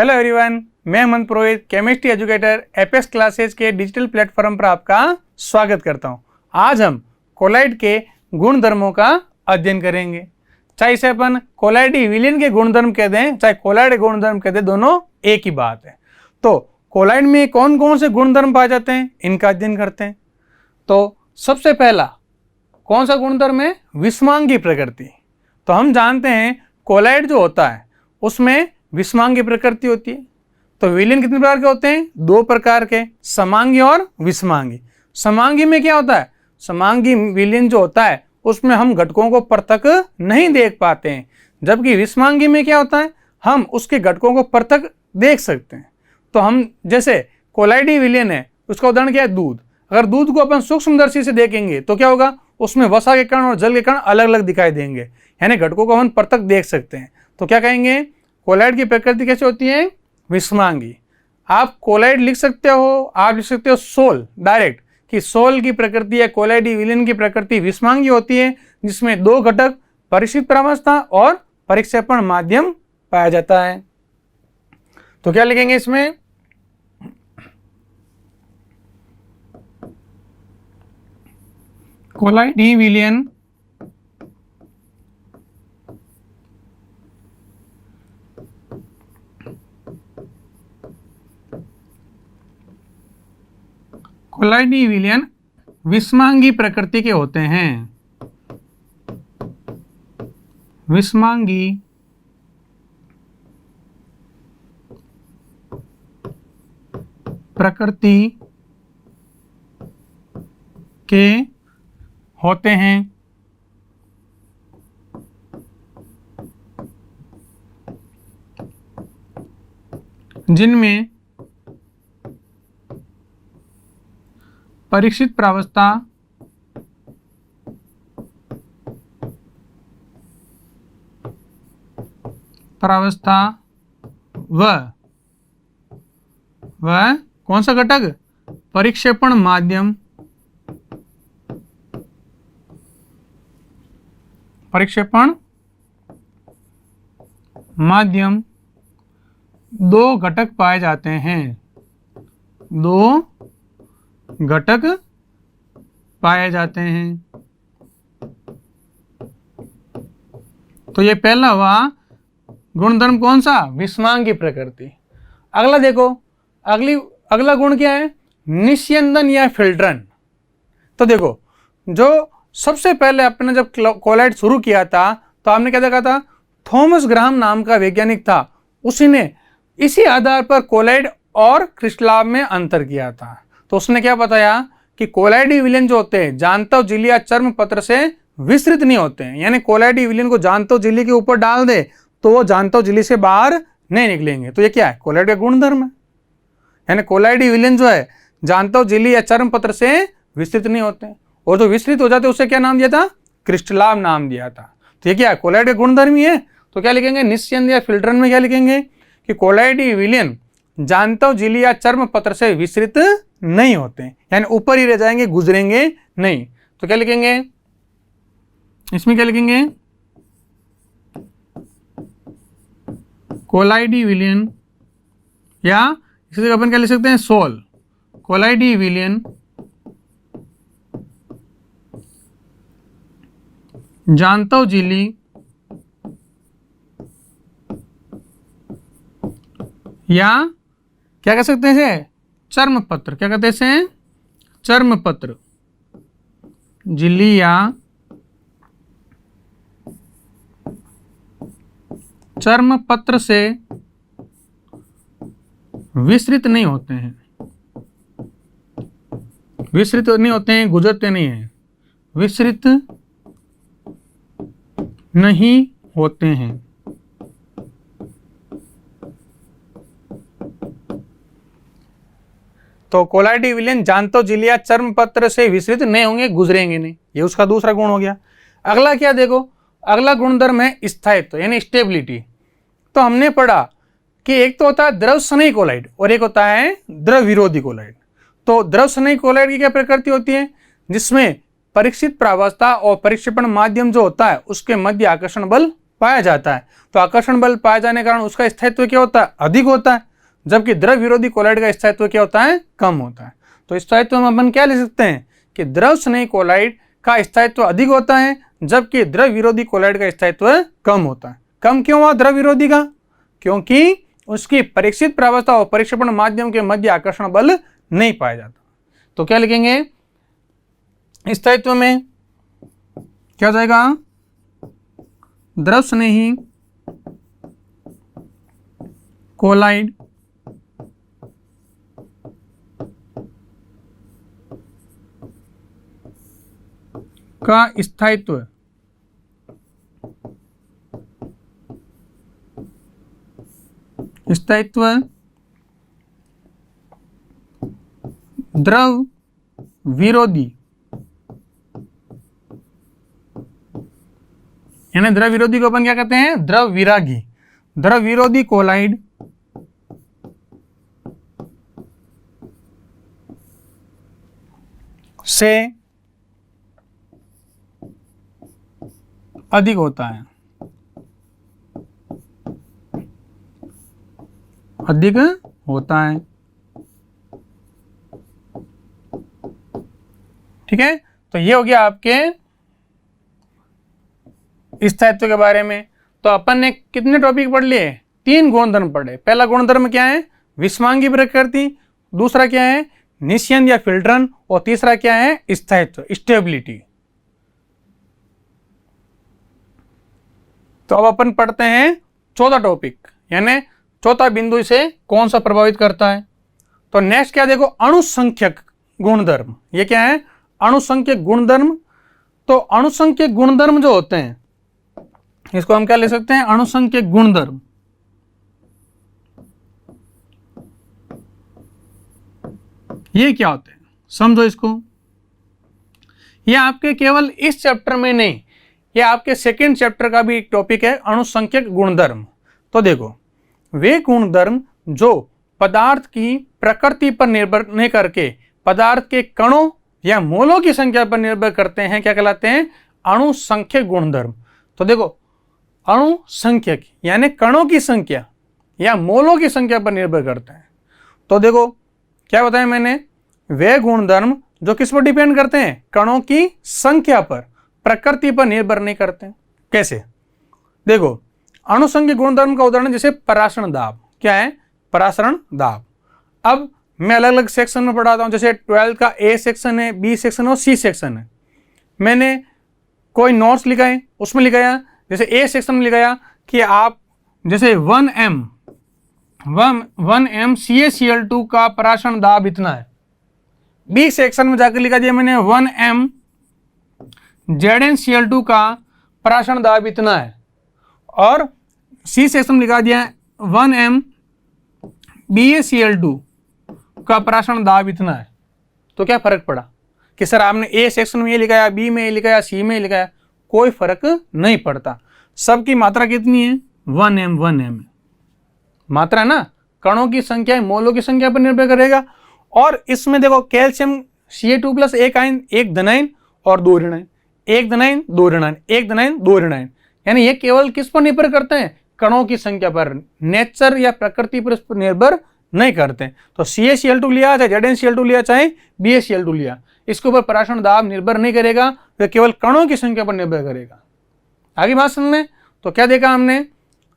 Hello everyone, मैं हेमंत पुरोहित, chemistry educator apex classes के digital platform पर आपका स्वागत करता हूं। आज हम कोलाइड के गुणधर्मों का अध्ययन करेंगे। चाहे इसे अपन कोलाइडी विलयन के गुणधर्म कह दें, चाहे कोलाइड गुणधर्म कह दें, दोनों एक ही बात है। तो कोलाइड में कौन कौन से गुणधर्म पाए जाते हैं, इनका अध्ययन करते हैं। तो सबसे पहला कौन सा गुणधर्म है? विषमांगी प्रकृति। तो हम जानते हैं कोलाइड जो होता है उसमें विषमांगी प्रकृति होती है। तो विलयन कितने प्रकार के होते हैं? दो प्रकार के, समांगी और विषमांगी। समांगी में क्या होता है? समांगी विलयन जो होता है उसमें हम घटकों को पृथक नहीं देख पाते हैं, जबकि विषमांगी में क्या होता है? हम उसके घटकों को पृथक देख सकते हैं। तो हम जैसे कोलाइडी विलयन है, उसका उदाहरण क्या है? दूध। अगर दूध को अपन सूक्ष्मदर्शी से देखेंगे तो क्या होगा? उसमें वसा के कण और जल के कण अलग अलग दिखाई देंगे, यानी घटकों को हम पृथक देख सकते हैं। तो क्या कहेंगे? कोलाइड की प्रकृति कैसे होती है? विषमांगी। आप कोलाइड लिख सकते हो, आप लिख सकते हो सोल डायरेक्ट, कि सोल की प्रकृति या कोलाइडी विलयन की प्रकृति विषमांगी होती है, जिसमें दो घटक परिक्षिप्त प्रावस्था और परिक्षेपण माध्यम पाया जाता है। तो क्या लिखेंगे इसमें? कोलाइडी विलयन कोलाइडी विलयन विषमांगी प्रकृति के होते हैं। विषमांगी प्रकृति के होते हैं। जिनमें परिक्षिप्त प्रावस्था व कौन सा घटक? परिक्षेपण माध्यम, परिक्षेपण माध्यम दो घटक पाए जाते हैं। दो घटक पाए जाते हैं। तो ये पहला हुआ गुणधर्म, कौन सा? विषमांगी प्रकृति। अगला देखो, अगला गुण क्या है? निस्यंदन या फिल्ट्रन। तो देखो, जो सबसे पहले आपने जब कोलाइड शुरू किया था तो आपने क्या देखा था? थॉमस ग्राहम नाम का वैज्ञानिक था, उसी ने इसी आधार पर कोलाइड और क्रिस्टलाब में अंतर किया था। तो उसने क्या बताया कि कोलाइडी विलयन जो होते हैं जांतव झिल्ली या चर्म पत्र से विस्तृत नहीं होते हैं, यानी कोलाइडी विलयन को जांतव झिल्ली के ऊपर डाल दे तो वो जांतव झिल्ली से बाहर नहीं निकलेंगे। तो ये क्या है? कोलाइड का गुणधर्म है। यानी कोलाइडी विलयन जो है जांतव झिल्ली या चर्म पत्र से विस्तृत नहीं होते हैं, और जो विस्तृत हो जाते हैं उसे क्या नाम दिया था? क्रिस्टलाब नाम दिया था। तो ये क्या है? कोलाइड का गुणधर्म ही है। तो क्या लिखेंगे? निस्यंदन या फिल्ट्रन में क्या लिखेंगे कि कोलाइडी विलयन जांतव झिल्ली या चर्म पत्र से विस्तृत नहीं होते, यानी ऊपर ही रह जाएंगे, गुजरेंगे नहीं। तो क्या लिखेंगे इसमें? क्या लिखेंगे? कोलाइडी विलयन, या इसी जगह अपन क्या लिख सकते हैं? सोल। कोलाइडी विलयन जांतव झिल्ली या क्या कह सकते हैं इसे? चर्म पत्र। क्या कहते हैं इसे? चर्म पत्र। झिल्ली या चर्म पत्र से विस्तृत नहीं होते हैं, विस्तृत नहीं होते हैं, गुजरते नहीं हैं, विस्तृत नहीं होते हैं। तो कोलाइडी विलयन जांतव झिल्ली या चर्म पत्र से विस्तृत नहीं होंगे, गुजरेंगे नहीं। ये उसका दूसरा गुण हो गया। अगला क्या देखो? अगला गुणधर्म है स्थायित्व, यानी स्टेबिलिटी। तो हमने पढ़ा कि एक तो होता है द्रव स्नेही कोलाइड और एक होता है द्रव विरोधी कोलाइड। तो द्रव स्नेही कोलाइड की क्या प्रकृति होती है? जिसमें परीक्षित प्रावस्था और परिक्षेपण माध्यम जो होता है उसके मध्य आकर्षण बल पाया जाता है। तो आकर्षण बल पाए जाने के कारण उसका स्थायित्व क्या होता है, अधिक होता है, जबकि द्रव विरोधी कोलाइड का स्थायित्व क्या होता है, कम होता है। तो स्थायित्व में अपन क्या लिख सकते हैं कि द्रव स्नेही कोलाइड का स्थायित्व अधिक होता है, जबकि द्रव विरोधी कोलाइड का स्थायित्व कम होता है। कम क्यों हुआ द्रव विरोधी का? क्योंकि उसकी परीक्षित प्रावस्था और परीक्षेपण माध्यम के मध्य आकर्षण बल नहीं पाया जाता। तो क्या लिखेंगे स्थायित्व में, क्या हो जाएगा, द्रव स्नेही कोलाइड का स्थायित्व द्रव विरोधी, यानी द्रव विरोधी को अपन क्या कहते हैं, द्रव विरागी, द्रव विरोधी कोलाइड से अधिक होता है, अधिक होता है। ठीक है, तो ये हो गया आपके स्थायित्व के बारे में। तो अपन ने कितने टॉपिक पढ़ लिए, 3 गुणधर्म पढ़े। पहला गुणधर्म क्या है, विषमांगी प्रकृति, दूसरा क्या है निस्यंद या फिल्टरन, और तीसरा क्या है स्थायित्व, स्टेबिलिटी। तो अब अपन पढ़ते हैं चौथा टॉपिक, यानी चौथा बिंदु इसे कौन सा प्रभावित करता है। तो नेक्स्ट क्या देखो, अणुसंख्यक गुणधर्म। ये क्या है, अणुसंख्यक गुणधर्म। तो अणुसंख्यक गुणधर्म जो होते हैं इसको हम क्या ले सकते हैं, अणुसंख्यक गुणधर्म। ये क्या होते हैं समझो इसको। ये आपके केवल इस चैप्टर में नहीं, ये आपके सेकंड चैप्टर का भी एक टॉपिक है, अणुसंख्यक गुणधर्म। तो देखो, वे गुणधर्म जो पदार्थ की प्रकृति पर निर्भर नहीं करके पदार्थ के कणों या मोलों की संख्या पर निर्भर करते हैं, क्या कहलाते हैं, अणुसंख्यक गुणधर्म। तो देखो, अणुसंख्यक यानी कणों की संख्या या मोलों की संख्या पर निर्भर करते हैं। तो देखो क्या बताया मैंने, वे गुणधर्म जो किस पर डिपेंड करते हैं, कणों की संख्या पर, प्रकृति पर निर्भर नहीं करते। कैसे, देखो अणुसंख्यक गुणधर्म का उदाहरण जैसे परासरण दाब। क्या है, परासरण दाब। अब मैं अलग अलग सेक्शन में पढ़ाता हूँ, जैसे 12th का ए सेक्शन है, बी सेक्शन और सी सेक्शन है। मैंने कोई नोट्स लिखा है, उसमें लिखाया, जैसे ए सेक्शन में लिखाया कि आप जैसे 1m CaCl2 का परासरण दाब इतना है। बी सेक्शन में जाकर लिखा दिया मैंने 1m ZnCl2 का परासरण दाब इतना है, और सी सेक्शन में लिखा दिया 1m BaCl2 का परासरण दाब इतना है। तो क्या फर्क पड़ा कि सर आपने ए सेक्शन में ये लिखाया, बी में ये लिखाया, सी में ये लिखाया, कोई फर्क नहीं पड़ता। सबकी मात्रा कितनी है, 1m मात्रा ना, कणों की संख्या मोलों की संख्या पर निर्भर करेगा। और इसमें देखो कैल्शियम Ca2+ एक आयन, एक धनायन और 2 ऋणायन, एक धनायन 2 ऋणायन, एक धनायन 2 ऋणायन, यानी ये केवल किस पर निर्भर करते हैं, कणों की संख्या पर, नेचर या प्रकृति पर इस पर निर्भर नहीं करते। तो CaCl2 लिया चाहे ZnCl2 लिया चाहे BaCl2 लिया, इसके ऊपर परासरण दाब निर्भर नहीं करेगा, वह केवल कणों की संख्या पर निर्भर करेगा। आगे बात समझ में। तो क्या देखा हमने,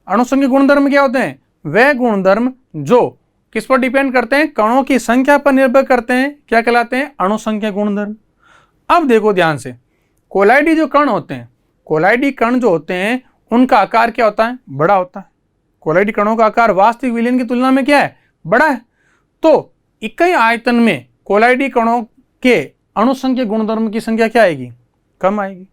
अणुसंख्यक गुणधर्म क्या होते हैं, वह गुणधर्म जो किस पर डिपेंड करते हैं, कणों की संख्या पर निर्भर करते हैं, क्या कहलाते हैं, अणुसंख्यक गुणधर्म। अब देखो ध्यान से, कोलाइडी जो कण होते हैं, कोलाइडी कण जो होते हैं उनका आकार क्या होता है, बड़ा होता है। कोलाइडी कणों का आकार वास्तविक विलयन की तुलना में क्या है, बड़ा है। तो इकाई आयतन में कोलाइडी कणों के अणुसंख्यक गुणधर्म की संख्या क्या आएगी, कम आएगी।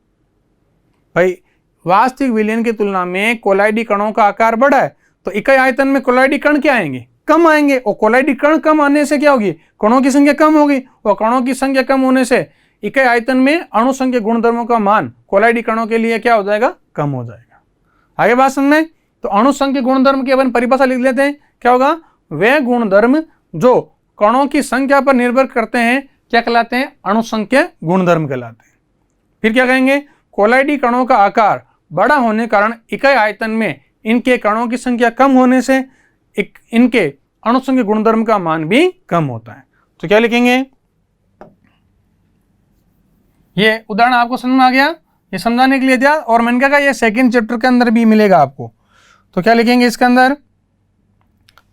भाई वास्तविक विलयन की तुलना में कोलाइडी कणों का आकार बड़ा है, तो इकाई आयतन में कोलाइडी कण क्या आएंगे, कम आएंगे। और कोलाइडी कण कम आने से क्या होगी, कणों की संख्या कम होगी, और कणों की संख्या कम होने से इकाई आयतन में अणुसंख्यक गुणधर्मों का मान कोलाइडी कणों के लिए क्या हो जाएगा, कम हो जाएगा। आगे बात समझ में। तो अणुसंख्यक गुणधर्म की अपन परिभाषा लिख लेते हैं, क्या होगा, वे गुणधर्म जो कणों की संख्या पर निर्भर करते हैं क्या कहलाते हैं, अणुसंख्यक गुणधर्म कहलाते हैं। फिर क्या कहेंगे, कोलाइडी कणों का आकार बड़ा होने के कारण इकाई आयतन में इनके कणों की संख्या कम होने से इनके अणुसंघ गुणधर्म का मान भी कम होता है। तो क्या लिखेंगे, ये उदाहरण आपको समझ में आ गया, ये समझाने के लिए दिया और मैंने कहा ये सेकंड चैप्टर के अंदर भी मिलेगा आपको। तो क्या लिखेंगे इसके अंदर,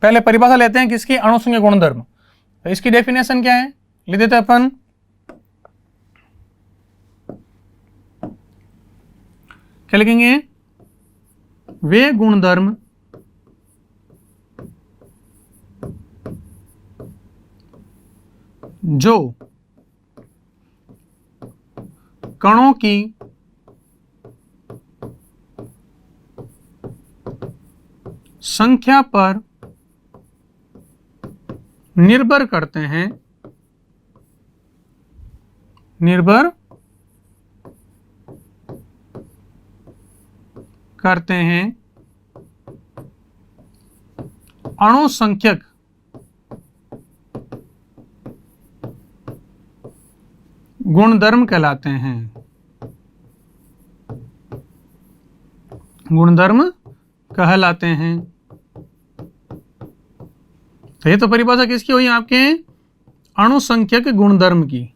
पहले परिभाषा लेते हैं किसकी, अणुसंघ गुणधर्म। तो इसकी डेफिनेशन क्या है, लिख देते हैं अपन, क्या लिखेंगे, वे गुणधर्म जो कणों की संख्या पर निर्भर करते हैं, अणुसंख्यक गुणधर्म कहलाते हैं, तो ये तो परिभाषा किसकी हुई आपके, अणुसंख्यक गुणधर्म की।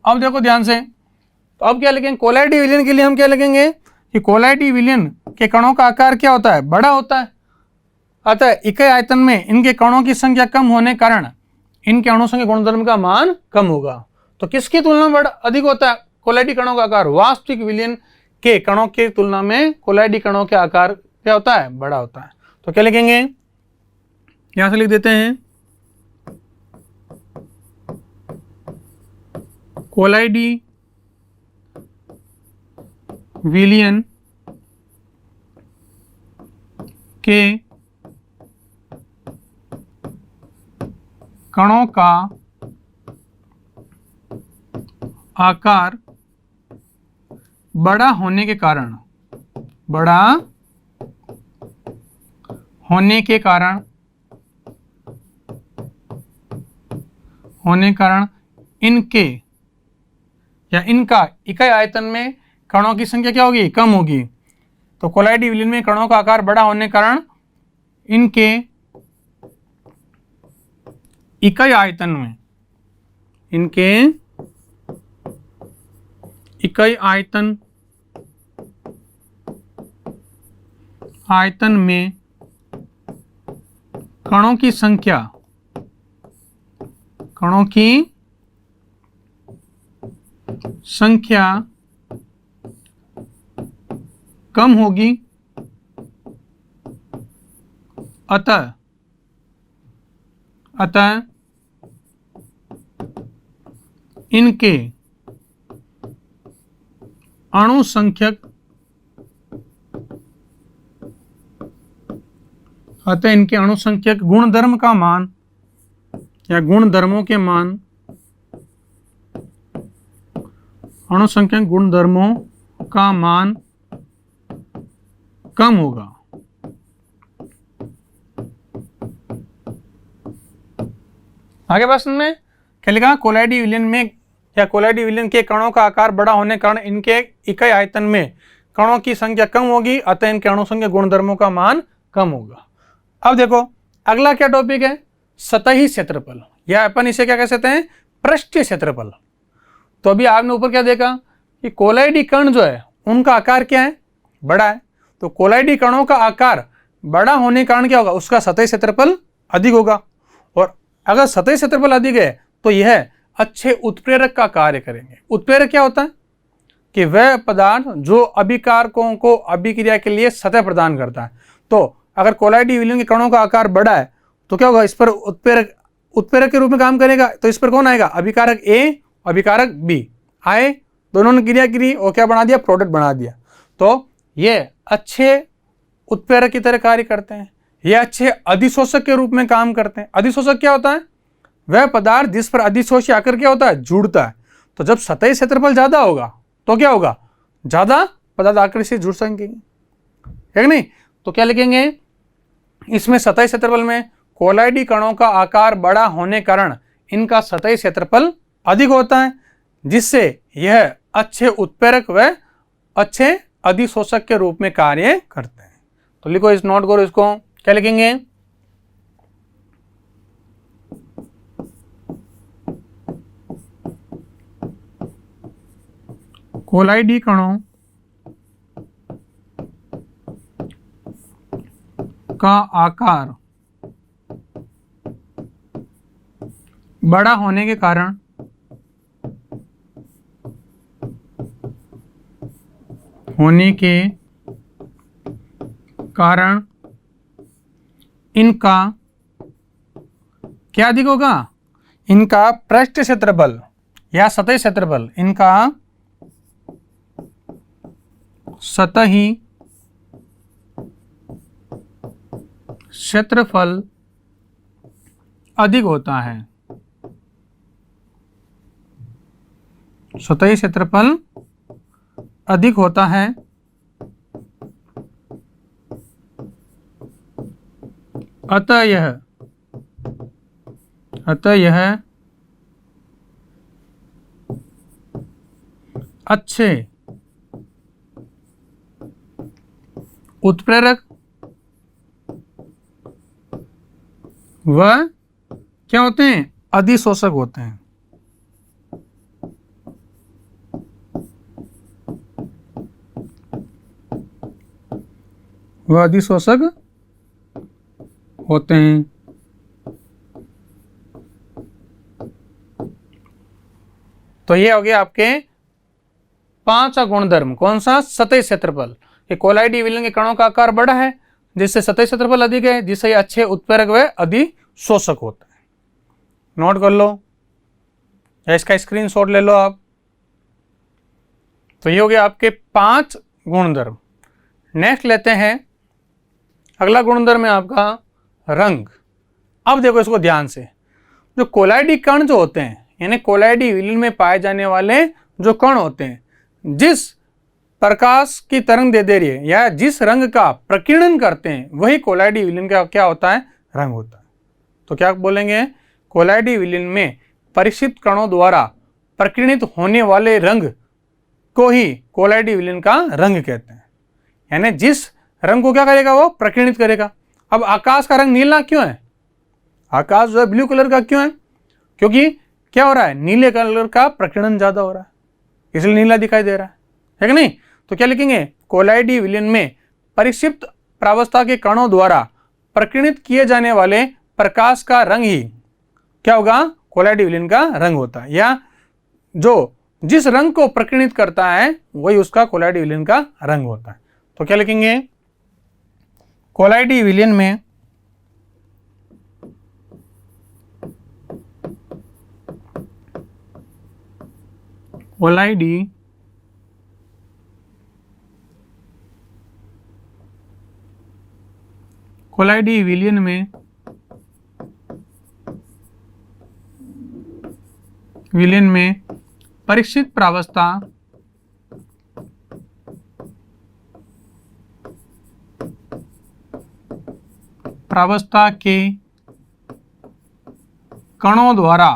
अब देखो ध्यान से, तो अब क्या लिखेंगे, कोलाइडी विलयन के लिए हम क्या लिखेंगे कि कोलाइडी विलयन के कणों का आकार क्या होता है, बड़ा होता है। अतः इकाई आयतन में इनके कणों की संख्या कम होने के कारण इनके अणुसंख्यक गुणधर्म का मान कम होगा। तो किसकी तुलना में बड़ा अधिक होता है कोलाइडी कणों का आकार, वास्तविक विलयन के कणों की तुलना में कोलाइडी कणों के आकार क्या होता है, बड़ा होता है। तो क्या लिखेंगे, यहां से लिख देते हैं, कोलाइडी विलयन के कणों का आकार बड़ा होने के कारण, इनके या इनका इकाई आयतन में कणों की संख्या क्या होगी, कम होगी। तो कोलाइडी विलयन में कणों का आकार बड़ा होने के कारण इनके इकाई आयतन में कणों की संख्या कम होगी, अतः इनके अणुसंख्यक गुणधर्म का मान या गुणधर्मों के मान, अणुसंख्यक गुणधर्मों का मान कम होगा। आगे प्रश्न में क्या लिखा, कोलाइडी विलयन में या कोलाइडी विलयन के कणों का आकार बड़ा होने के कारण इनके इकाई आयतन में कणों की संख्या कम होगी, अतः इनके अणुसंख्यक गुणधर्मों का मान कम होगा। अब देखो अगला क्या टॉपिक है, सतही क्षेत्रफल, या अपन इसे क्या कह सकते हैं, पृष्ठीय क्षेत्रफल। तो अभी आपने ऊपर क्या देखा कि कोलाइडी कण जो है उनका आकार क्या है, बड़ा है। तो कोलाइडी कणों का आकार बड़ा होने के कारण क्या होगा, उसका सतही क्षेत्रफल अधिक होगा। और अगर सतही क्षेत्रफल अधिक है तो यह अच्छे उत्प्रेरक का कार्य करेंगे। उत्प्रेरक क्या होता है कि वह पदार्थ जो अभिकारकों को अभिक्रिया के लिए सतह प्रदान करता है। तो अगर कोलाइडी विलयन के कणों का आकार बड़ा है तो क्या होगा, इस पर उत्प्रेरक के रूप में काम करेगा। तो इस पर कौन आएगा, अभिकारक ए, अभिकारक बी आए, दोनों ने क्रिया करी और क्या बना दिया, प्रोडक्ट बना दिया। तो ये अच्छे उत्प्रेरक की तरह कार्य करते हैं, ये अच्छे अधिशोषक के रूप में काम करते हैं। अधिशोषक क्या होता है, वह पदार्थ जिस पर अधिशोषी आकर क्या होता है, जुड़ता है। तो जब सतही क्षेत्रफल ज्यादा होगा तो क्या होगा, ज्यादा पदार्थ आकर से जुड़ सकेंगे, है नहीं। तो क्या लिखेंगे इसमें, सतही क्षेत्रफल में कोलाइडी कणों का आकार बड़ा होने के कारण इनका सतही क्षेत्रफल अधिक होता है, जिससे यह अच्छे उत्प्रेरक व अच्छे अधिशोषक के रूप में कार्य करते हैं। तो लिखो, इस नोट करो इसको, क्या लिखेंगे? कोलाइडी कणों का आकार बड़ा होने के कारण इनका क्या अधिक होगा? इनका पृष्ठ क्षेत्रफल या सतही क्षेत्रफल, इनका सतही क्षेत्रफल अधिक होता है। सतही क्षेत्रफल अधिक होता है, अतः यह अच्छे उत्प्रेरक व क्या होते हैं? अधिशोषक होते हैं। वह अधिशोषक होते हैं। तो ये हो गया आपके 5 गुणधर्म। कौन सा? सतही क्षेत्रफल। ये कोलाइडी विलयन के कणों का आकार बड़ा है, जिससे सतही क्षेत्रफल अधिक है, जिससे ये अच्छे उत्प्रेरक व अधिशोषक होता है। नोट कर लो या इसका स्क्रीनशॉट ले लो आप। तो ये हो गया आपके 5 गुणधर्म। नेक्स्ट लेते हैं, अगला गुणधर्म है आपका रंग। अब देखो इसको ध्यान से, जो कोलाइडी कण जो होते हैं, यानी कोलाइडी विलयन में पाए जाने वाले जो कण होते हैं, जिस प्रकाश की तरंग दे रही है या जिस रंग का प्रकीर्णन करते हैं, वही कोलाइडी विलयन का क्या होता है? रंग होता है। तो क्या बोलेंगे? कोलाइडी विलयन में परिक्षिप्त कणों द्वारा प्रकीर्णित होने वाले रंग को ही कोलाइडी विलयन का रंग कहते हैं। यानी जिस रंग को क्या करेगा? वो प्रकीर्णित करेगा। अब आकाश का रंग नीला क्यों है? आकाश जो है ब्लू कलर का क्यों है? क्योंकि क्या हो रहा है? नीले कलर का प्रकीर्णन ज्यादा हो रहा है, इसलिए नीला दिखाई दे रहा है कि नहीं? तो क्या लिखेंगे? कोलाइडी विलयन में परिक्षिप्त प्रावस्था के कणों द्वारा प्रकीर्णित किए जाने वाले प्रकाश का रंग ही क्या होगा? कोलाइडी विलयन का रंग होता है, या जो जिस रंग को प्रकीर्णित करता है वही उसका कोलाइडी विलयन का रंग होता है। तो क्या लिखेंगे? कोलाइडी विलयन में कोलाइडी विलयन में परीक्षित प्रावस्था के कणों द्वारा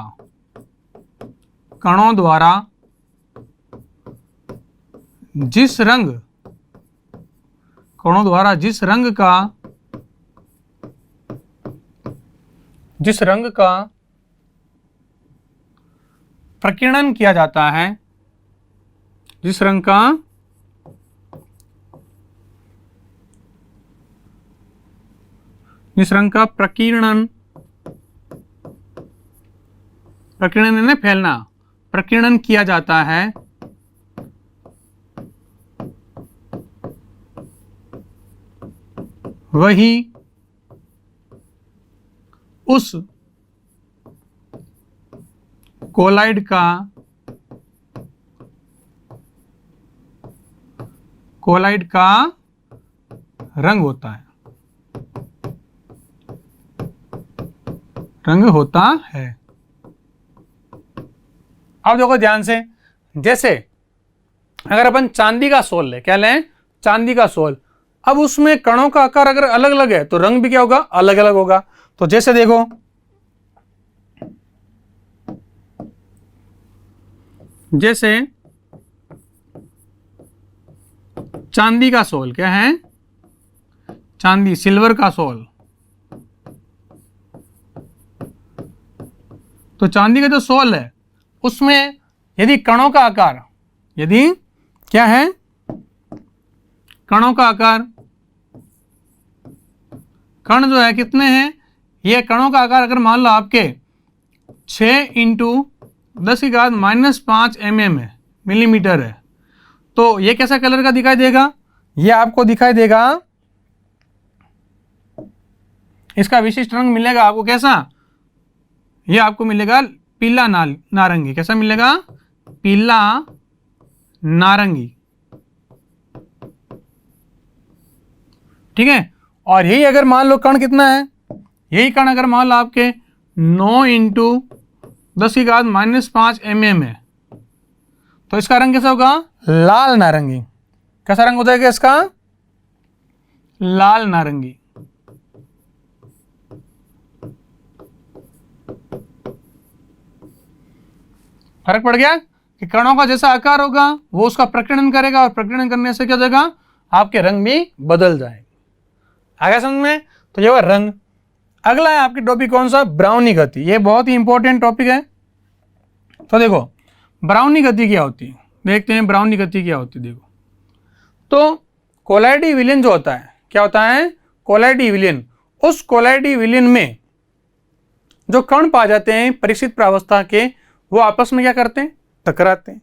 जिस रंग का प्रकीर्णन किया जाता है, जिस रंग का प्रकीर्णन यानी फैलना, प्रकीर्णन किया जाता है, वही उस कोलाइड का रंग होता है। अब देखो ध्यान से, जैसे अगर अपन चांदी का सोल ले, क्या लें? चांदी का सोल। अब उसमें कणों का आकार अगर अलग अलग है तो रंग भी क्या होगा? अलग अलग होगा। तो जैसे देखो, जैसे चांदी का सोल, क्या है? चांदी, सिल्वर का सोल। तो चांदी का जो सोल है उसमें यदि कणों का आकार, यदि क्या है? कणों का आकार, कण जो है कितने हैं? ये कणों का आकार अगर मान लो आपके 6 × 10⁻⁻5 mm है, मिलीमीटर है, तो ये कैसा कलर का दिखाई देगा? ये आपको दिखाई देगा, इसका विशिष्ट रंग मिलेगा आपको कैसा? ये आपको मिलेगा पीला नारंगी। कैसा मिलेगा? पीला नारंगी। ठीक है। और यही अगर मान लो कण कितना है, यही कण अगर मान लो आपके 9 × 10⁻5 mm है, तो इसका रंग कैसा होगा? लाल नारंगी। कैसा रंग हो जाएगा इसका? लाल नारंगी। फर्क पड़ गया कि कणों का जैसा आकार होगा वो उसका प्रकीर्णन करेगा, और प्रकीर्णन करने से क्या हो जाएगा? आपके रंग भी बदल जाएंगे। आगे समझ में? तो ये हुआ रंग। अगला है आपकी टॉपिक कौन सा? ब्राउनी गति। ये बहुत ही इंपॉर्टेंट टॉपिक है। तो देखो ब्राउनी गति क्या होती है, देखते हैं ब्राउनी गति क्या होती है। देखो तो कोलाइडी विलयन जो होता है, क्या होता है? कोलाइडी विलयन। उस कोलाइडी विलयन में जो कण पाए जाते हैं परीक्षित प्रावस्था के, वो आपस में क्या करते हैं? टकराते हैं।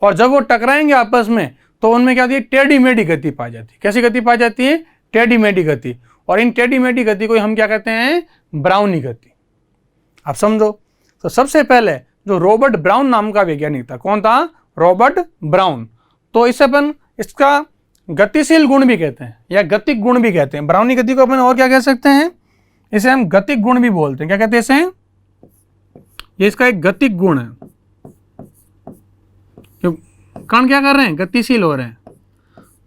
और जब वो टकराएंगे आपस में तो उनमें क्या होती है? टेढ़ी मेढ़ी गति पाई जाती है। कैसी गति पाई जाती है? टेढ़ी मेढ़ी गति। और इन टेढ़ी मेढ़ी गति को हम क्या कहते हैं? ब्राउनी गति। आप समझो। तो सबसे पहले जो रॉबर्ट ब्राउन नाम का वैज्ञानिक था, कौन था? Robert brown. तो इसे अपन इसका गतिशील गुण भी कहते हैं या गतिक गुण भी कहते हैं। ब्राउनी गति को अपन और क्या कह सकते हैं? इसे हम गतिक गुण भी बोलते हैं। क्या कहते हैं इसे? ये इसका एक गतिक गुण है। कण क्या कर रहे हैं? गतिशील हो रहे हैं।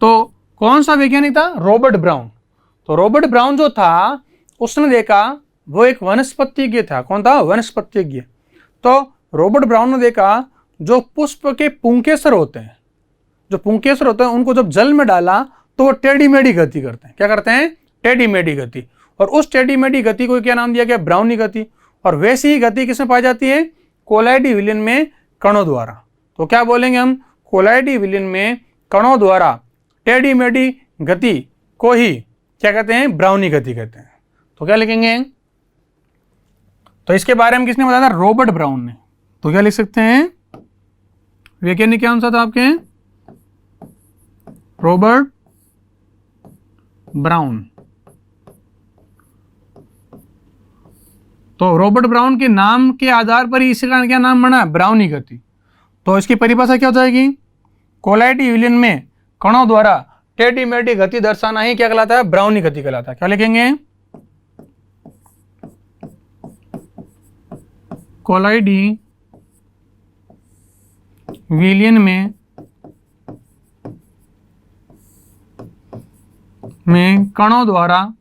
तो कौन सा वैज्ञानिक था? Robert brown. तो रॉबर्ट ब्राउन जो था उसने देखा, वो एक वनस्पतिज्ञ था। कौन था? वनस्पतिज्ञ। तो रॉबर्ट ब्राउन ने देखा जो पुष्प के पुंकेसर होते हैं, जो पुंकेसर होते हैं उनको जब जल में डाला तो वो टेढ़ी मेढ़ी गति करते हैं। क्या करते हैं? टेढ़ी मेढ़ी गति। और उस टेढ़ी मेढ़ी गति को क्या नाम दिया गया? ब्राउनी गति। और वैसी ही गति किसमें पाई जाती है? कोलाइडी विलयन में कणों द्वारा। तो क्या बोलेंगे हम? कोलाइडी विलयन में कणों द्वारा टेढ़ी मेढ़ी गति को ही क्या कहते हैं? ब्राउनी गति कहते हैं। तो क्या लिखेंगे? तो इसके बारे में किसने बताया था? रॉबर्ट ब्राउन ने। तो क्या लिख सकते हैं? वैज्ञानिक क्या आंसर था आपके? Robert brown. तो रॉबर्ट ब्राउन के नाम के आधार पर ही इसका क्या नाम बना? ब्राउनी गति। तो इसकी परिभाषा क्या हो जाएगी? कोलाइडी विलयन में कणों द्वारा टेढ़ी मेढ़ी गति दर्शाना ही क्या कहलाता है? ब्राउनी गति कहलाता है। क्या लिखेंगे? कोलाइडी विलयन में कणों द्वारा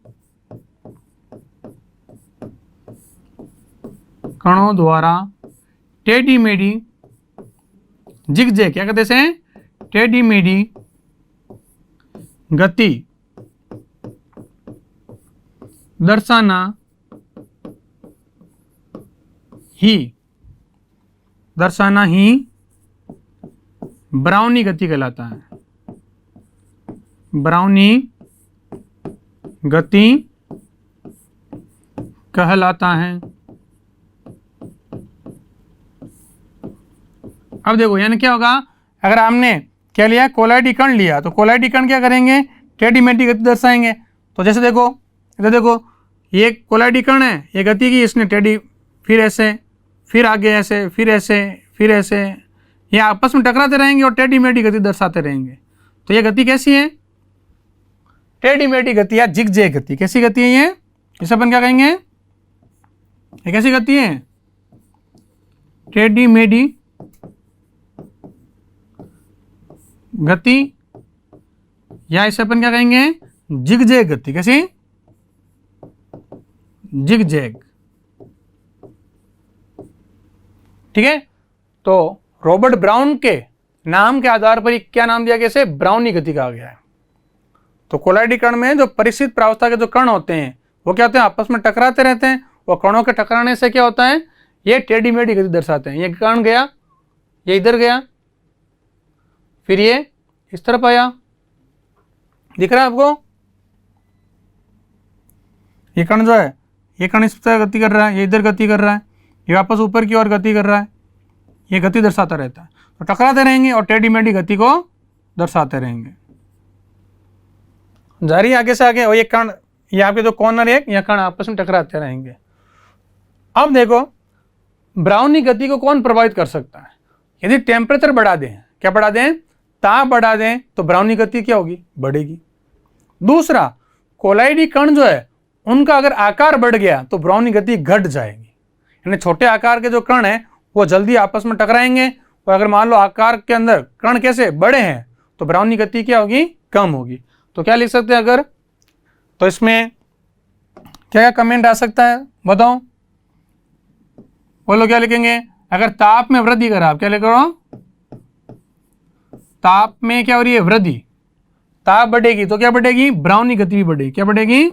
टेढ़ी मेढ़ी जिगजैग, क्या कहते हैं? टेढ़ी मेढ़ी गति दर्शाना ही ब्राउनी गति कहलाता है। ब्राउनी गति कहलाता है। अब देखो यानी क्या होगा? अगर हमने क्या लिया? कोलाइडी कण लिया, तो कोलाइडी कण क्या करेंगे? टेढ़ी मेढ़ी गति दर्शाएंगे। तो जैसे देखो, इधर देखो, ये कोलाइडी कण है, ये गति की इसने टेढ़ी, फिर ऐसे, फिर आगे ऐसे, फिर ऐसे, फिर ऐसे, ये आपस में टकराते रहेंगे और टेढ़ी मेढ़ी गति दर्शाते रहेंगे। तो ये गति कैसी है? टेढ़ी मेढ़ी गति या जिगजैग गति। कैसी गति है ये? इसे अपन क्या कहेंगे? ये कैसी गति है? टेढ़ी मेढ़ी गति, या इसे अपन क्या कहेंगे? जिगजैग गति। कैसी? जिगजैग। ठीक है। तो रॉबर्ट ब्राउन के नाम के आधार पर क्या नाम दिया गया? इसे ब्राउनी गति कहा गया है। तो कोलाइडी कण में जो परिस्थित प्रावस्था के जो कण होते हैं वो क्या होते हैं, आपस में टकराते रहते हैं, और कणों के टकराने से क्या होता है, ये टेढ़ी मेढ़ी गति दर्शाते हैं। ये कण गया, ये इधर गया, फिर ये इस तरफ आया, दिख रहा है आपको, ये कण जो है, ये कण इस तरह गति कर रहा है, ये इधर गति कर रहा है, ये वापस ऊपर की ओर गति कर रहा है, ये गति दर्शाता रहता है। तो टकराते रहेंगे और टेढ़ी मेढ़ी गति को दर्शाते रहेंगे। जारी आगे से आगे, और ये कण, ये आपके जो कॉर्नर है, ये कण आपस में टकराते रहेंगे। अब देखो ब्राउनी गति को कौन प्रभावित कर सकता है, यदि टेम्परेचर बढ़ा दें, क्या बढ़ा दें, ताप बढ़ा दें, तो ब्राउनी गति क्या होगी, बढ़ेगी। दूसरा, कोलाइडी कण जो है उनका अगर आकार बढ़ गया तो ब्राउनी गति घट जाएगी, यानी छोटे आकार के जो कण हैं वो जल्दी आपस में टकराएंगे, और अगर मान लो आकार के अंदर कण कैसे बड़े हैं तो ब्राउनी गति क्या होगी, कम होगी। तो क्या लिख सकते हैं अगर, तो इसमें क्या क्या कमेंट आ सकता है बताओ, बोलो क्या लिखेंगे। अगर ताप में वृद्धि करा, आप क्या लिख रहे हो, ताप में क्या हो रही है, वृद्धि, ताप बढ़ेगी तो क्या बढ़ेगी, ब्राउनी गति भी बढ़ेगी। क्या बढ़ेगी,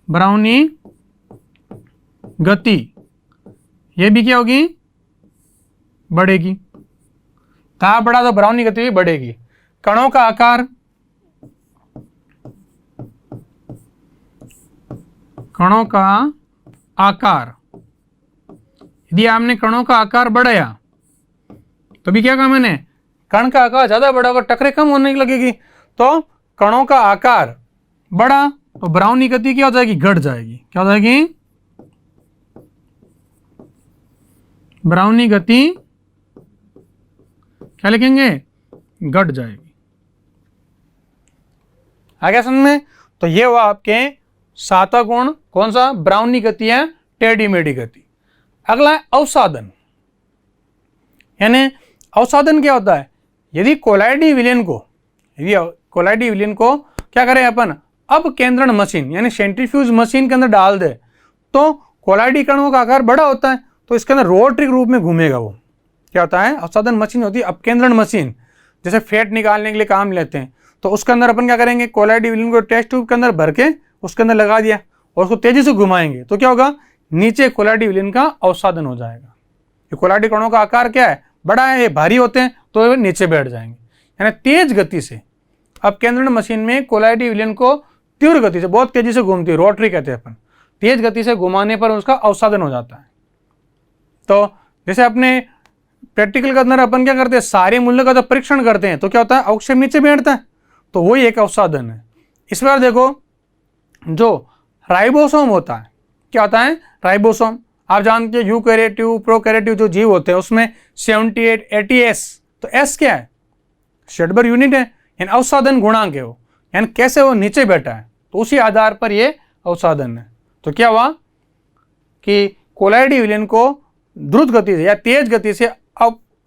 ब्राउनी गति, ये भी क्या होगी, बढ़ेगी। ताप बढ़ा तो ब्राउनी गति भी बढ़ेगी। कणों का आकार, कणों का आकार, यदि आपने कणों का आकार बढ़ाया तो भी क्या कहा मैंने, कण का आकार ज्यादा बड़ा होगा, टकरे कम होने लगेगी। तो कणों का आकार बढ़ा तो ब्राउनी गति क्या हो जाएगी, घट जाएगी। क्या हो जाएगी, ब्राउनी गति क्या लिखेंगे, घट जाएगी। आगे समझ में। तो ये हुआ आपके सातवां गुण, कौन सा, ब्राउनी गति है, टेढ़ी मेढ़ी गति। अगला है अवसादन, यानी अवसादन क्या होता है, यदि कोलाइडी विलयन को क्या करें अपन, अब केंद्रण मशीन यानी सेंट्रीफ्यूज मशीन के अंदर डाल दे तो कोलाइडी कणों का आकार बड़ा होता है, तो इसके अंदर रोटरी रूप में घूमेगा। वो क्या होता है, अवसादन मशीन होती है अपकेंद्रण मशीन, जैसे फैट निकालने के लिए काम लेते हैं। तो उसके अंदर अपन क्या करेंगे, कोलाइडी विलयन को टेस्ट ट्यूब के अंदर भर के उसके अंदर लगा दिया और उसको तेजी से घुमाएंगे तो क्या होगा, नीचे कोलाइडी विलयन का अवसादन हो जाएगा। ये कोलाइडी कणों का आकार क्या है, बड़ा है, ये भारी होते हैं तो ये नीचे बैठ जाएंगे। यानी तेज गति से अपकेंद्रण मशीन में कोलाइडी विलयन को तीव्र गति से, बहुत तेजी से घूमती है, रोटरी कहते हैं अपन, तेज गति से घुमाने पर उसका अवसादन हो जाता है। तो जैसे अपने प्रैक्टिकल के अंदर अपन क्या करते हैं, सारे मूल्य का जब परीक्षण करते हैं तो क्या होता है, अवक्षेप नीचे बैठता है, तो वही एक अवसादन है। इस बार देखो, जो राइबोसोम होता है, क्या होता है, राइबोसोम आप जानते हैं, यूकैरियोटिक प्रोकैरियोटिक जो जीव होते हैं उसमें 78 80s, तो एस क्या है, शेडबर यूनिट है, यानी अवसादन गुणांक है वो, यानी कैसे वो नीचे बैठा है, तो उसी आधार पर ये अवसादन है। तो क्या हुआ कि कोलाइडी विलयन को द्रुत गति से या तेज गति से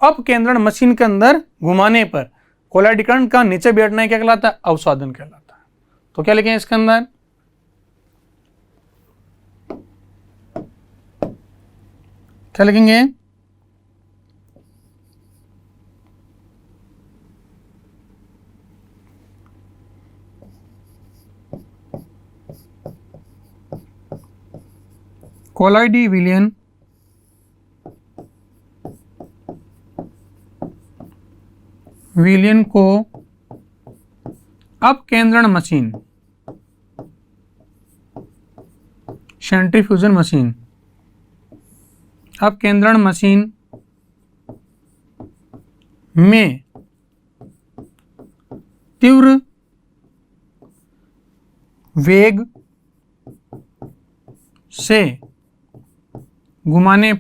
अपकेंद्रण मशीन के अंदर घुमाने पर कोलाइडी कण का नीचे बैठना क्या कहलाता है, अवसादन कहलाता है। तो क्या लिखें इसके अंदर, क्या लिखेंगे, कोलाइडी विलयन को अपकेंद्रण मशीन, सेंट्रीफ्यूजन मशीन, अपकेंद्रण मशीन में तीव्र वेग से घुमाने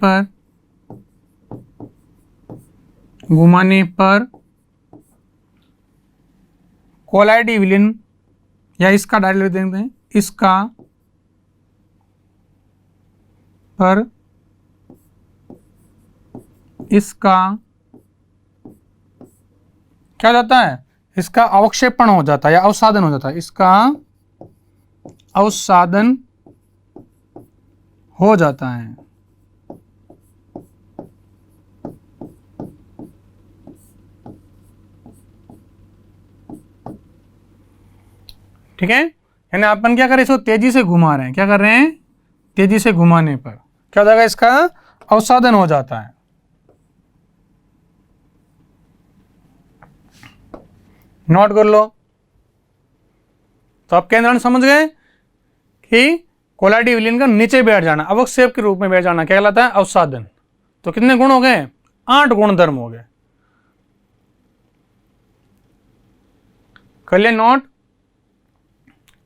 पर कोलाइडी विलयन, या इसका डायरेक्ट लिख देते हैं, इसका क्या जाता है, इसका अवक्षेपण हो जाता है या अवसादन हो जाता है, इसका अवसादन हो जाता है। ठीक है, यानी अपन क्या करें, इसको तेजी से घुमा रहे हैं, क्या कर रहे हैं, तेजी से घुमाने पर क्या हो जाएगा, इसका अवसादन हो जाता है। नोट कर लो। तो आप केंद्रण समझ गए कि कोलाइडी विलयन का नीचे बैठ जाना, अवक्षेप के रूप में बैठ जाना क्या कहलाता है, अवसादन। तो कितने गुण हो गए, 8 गुणधर्म हो गए। कर लिया नोट।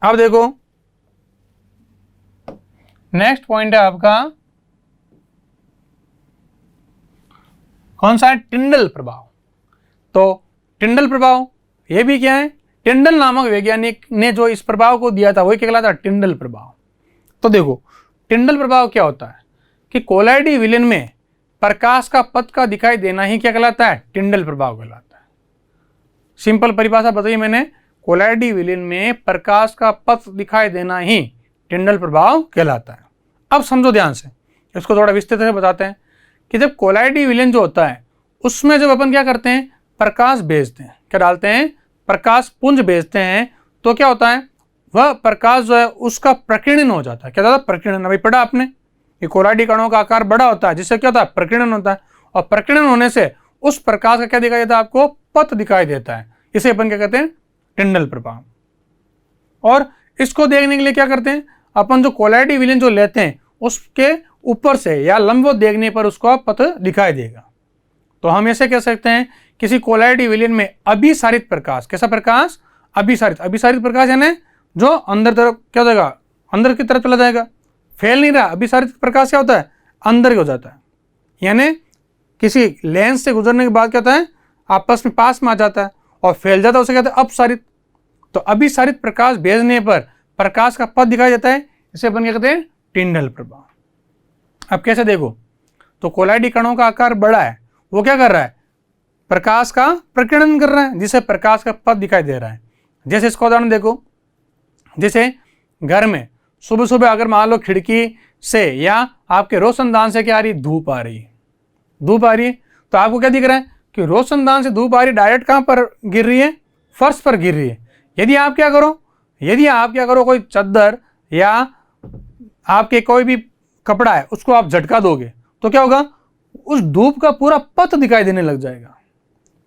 अब देखो नेक्स्ट पॉइंट है आपका कौन सा है, टिंडल प्रभाव। तो टिंडल प्रभाव ये भी क्या है, टिंडल नामक वैज्ञानिक ने जो इस प्रभाव को दिया था वही क्या कहलाता है, टिंडल प्रभाव। तो देखो टिंडल प्रभाव क्या होता है कि कोलाइडी विलयन में प्रकाश का पथ का दिखाई देना ही क्या कहलाता है, टिंडल प्रभाव कहलाता है। सिंपल परिभाषा बताइए मैंने, कोलाइडी विलयन में प्रकाश का पथ दिखाई देना ही टिंडल प्रभाव कहलाता है। अब समझो ध्यान से, इसको थोड़ा विस्तृत से बताते हैं कि जब कोलाइडी विलयन जो होता है उसमें जब अपन क्या करते हैं, प्रकाश भेजते हैं, क्या डालते हैं, प्रकाश पुंज भेजते हैं, तो क्या होता है, वह प्रकाश जो है उसका प्रकीर्णन हो जाता है। क्या होता है, प्रकीर्णन। अभी पढ़ा आपने कि कोलाइडी कणों का आकार बड़ा होता है, जिससे क्या होता है, प्रकीर्णन होता है, और प्रकीर्णन होने से उस प्रकाश का क्या दिखाई देता है, आपको पथ दिखाई देता है। इसे अपन क्या कहते हैं, टिंडल प्रभाव। और इसको देखने के लिए क्या करते हैं अपन, जो कोलाइडी विलयन जो लेते हैं उसके ऊपर से या लंबवत देखने पर उसको पथ दिखाई देगा। तो हम ऐसे कह सकते हैं किसी कोलाइडी विलयन में अभिसारित प्रकाश, कैसा प्रकाश, अभिसारित। अभिसारित प्रकाश यानी जो अंदर तरफ क्या हो जाएगा, अंदर की तरफ चला जाएगा, फैल नहीं रहा। अभिसारित प्रकाश क्या होता है, अंदर हो जाता है, यानी किसी लेंस से गुजरने के बाद क्या होता है, आपस में पास में आ जाता है और फैल जाता है, उसे कहते हैं अपसारित। तो अभिसारित प्रकाश भेजने पर प्रकाश का पथ दिखाई देता है, इसे अपन क्या कहते हैं, टिंडल प्रभाव। अब कैसे देखो, तो कोलाइडी कणों का आकार बड़ा है, वो क्या कर रहा है, प्रकाश का प्रकीर्णन कर रहा है, जिससे प्रकाश का पथ दिखाई दे रहा है। जैसे इसका उदाहरण देखो, जैसे घर में सुबह सुबह अगर मान लो खिड़की से या आपके रोशनदान से क्या आ रही, धूप आ रही है, धूप आ रही है, तो आपको क्या दिख रहा है कि रोशनदान से धूप आ रही, डायरेक्ट कहाँ पर गिर रही है, फर्श पर गिर रही है। यदि आप क्या करो, कोई चादर या आपके कोई भी कपड़ा है उसको आप झटका दोगे तो क्या होगा, उस धूप का पूरा पथ दिखाई देने लग जाएगा।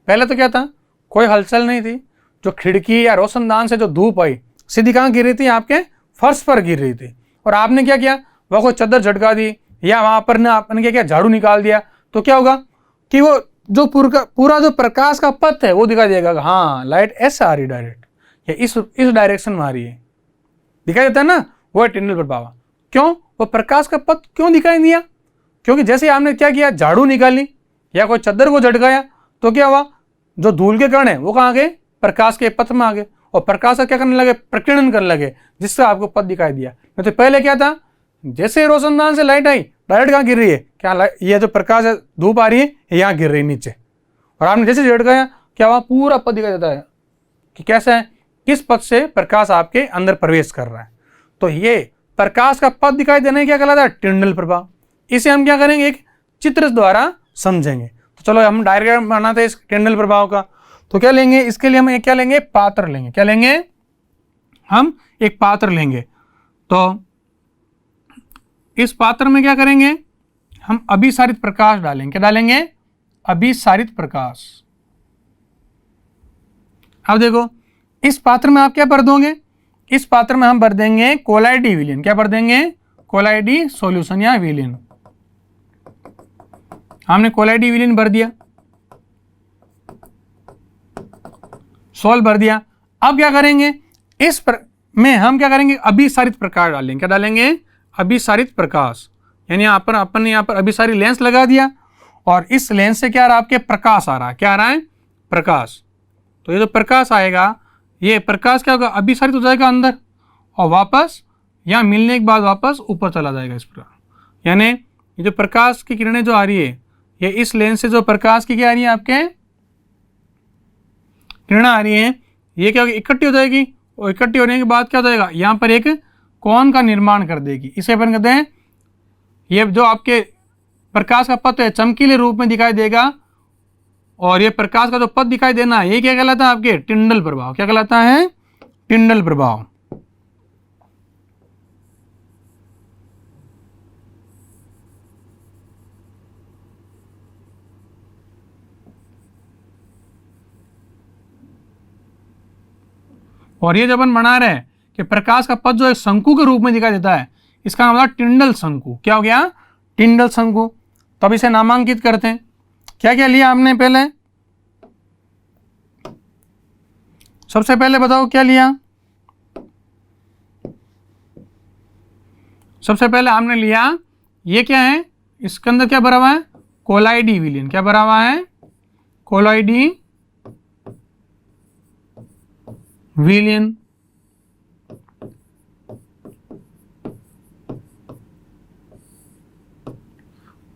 पहले तो क्या था, कोई हलचल नहीं थी, जो खिड़की या रोशनदान से जो धूप आई सीधी कहाँ गिर रही थी, आपके फर्श पर गिर रही थी, और आपने क्या किया, वह कोई चादर झटका दी या वहां पर ना आपने क्या किया, झाड़ू निकाल दिया, तो क्या होगा कि वो जो पूरा जो प्रकाश का पथ है वो दिखाई देगा, हाँ लाइट ऐसा आ रही डायरेक्ट, या इस डायरेक्शन में आ रही है, दिखाई देता है ना, वो है टिंडल प्रभाव। क्यों, वो प्रकाश का पथ क्यों दिखाई दिया, क्योंकि जैसे आपने क्या किया, झाड़ू निकाली या कोई चादर को झटकाया, तो क्या हुआ, जो धूल के कण है वो कहाँ गए, प्रकाश के पथ में आ गए, और प्रकाश का क्या करने लगे, प्रकीर्णन करने लगे, जिससे आपको पथ दिखाई दिया। नहीं तो पहले क्या था, जैसे रोशनदान से लाइट आई डायरेक्ट कहाँ गिर रही है, क्या ये जो प्रकाश है, धूप आ रही है, यहाँ गिर रही है नीचे, और आपने जैसे झटकाया क्या हुआ, पूरा पथ दिखाई देता है कि कैसा है, किस पथ से प्रकाश आपके अंदर प्रवेश कर रहा है। तो ये प्रकाश का पथ दिखाई देने क्या कहलाता है, टिंडल प्रभाव। इसे हम क्या करेंगे, एक चित्र द्वारा समझेंगे। तो चलो हम डायग्राम बनाते हैं इस टिंडल प्रभाव का। तो क्या लेंगे, इसके लिए हम एक क्या लेंगे, पात्र लेंगे। क्या लेंगे, हम एक पात्र लेंगे। तो इस पात्र में क्या करेंगे, हम अभिसारित प्रकाश डालेंगे। क्या डालेंगे, अभिसारित प्रकाश। अब देखो इस पात्र में आप क्या भर दोगे, इस पात्र में हम भर देंगे कोलाइडी विलयन। क्या भर देंगे, कोलाइडी सॉल्यूशन या विलयन। हमने कोलाइडी विलयन भर दिया, सोल भर दिया। अब क्या करेंगे, में हम क्या करेंगे, अभिसारित प्रकाश डालेंगे। क्या डालेंगे, अभिसारित प्रकाश, यानी अपन ने यहाँ पर अभिसारी लेंस लगा दिया, और इस लेंस से क्या आ रहा है, आपके प्रकाश आ रहा है। क्या आ रहा है, प्रकाश। तो ये जो प्रकाश आएगा, ये प्रकाश क्या होगा, अभिसारित हो जाएगा अंदर, और वापस यहाँ मिलने के बाद वापस ऊपर चला जाएगा इस प्रकार। यानी ये जो प्रकाश की किरणें जो आ रही है, ये इस लेंस से जो प्रकाश की क्या आ रही है, आपके किरणें आ रही हैं, ये क्या होगी, इकट्ठी हो जाएगी, और इकट्ठी होने के बाद क्या हो जाएगा, यहाँ पर एक कोण का निर्माण कर देगी। इसे अपन कहते हैं, ये जो आपके प्रकाश का पथ है चमकीले रूप में दिखाई देगा, और ये प्रकाश का जो पथ दिखाई देना है, ये क्या कहलाता है, आपके टिंडल प्रभाव। क्या कहलाता है, टिंडल प्रभाव। और ये जब अपन बना रहे हैं कि प्रकाश का पथ जो है शंकु के रूप में दिखाई देता है, इसका नाम होगा टिंडल शंकु। क्या हो गया? टिंडल शंकु। तो अब इसे नामांकित करते हैं। क्या क्या लिया आपने पहले? सबसे पहले बताओ क्या लिया? सबसे पहले हमने लिया, ये क्या है? इसके अंदर क्या भरा हुआ है? कोलाइडी विलियन। क्या भरा हुआ है? कोलाइडी विलियन।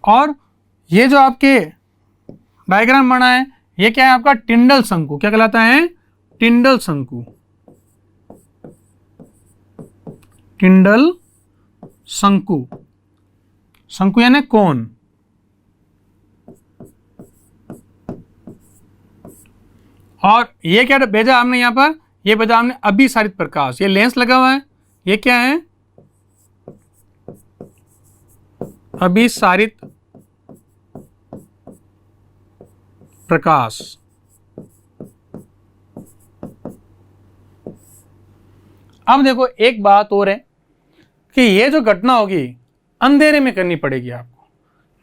और ये जो आपके डायग्राम बना है, ये क्या है आपका? टिंडल शंकु। क्या कहलाता है? टिंडल शंकु। टिंडल शंकु। शंकु यानी कोन। और ये क्या भेजा हमने यहां पर? ये भेजा हमने अभिसारित प्रकाश। ये लेंस लगा हुआ है, ये क्या है? अभिसारित प्रकाश। अब देखो एक बात और है कि ये जो घटना होगी अंधेरे में करनी पड़ेगी आपको।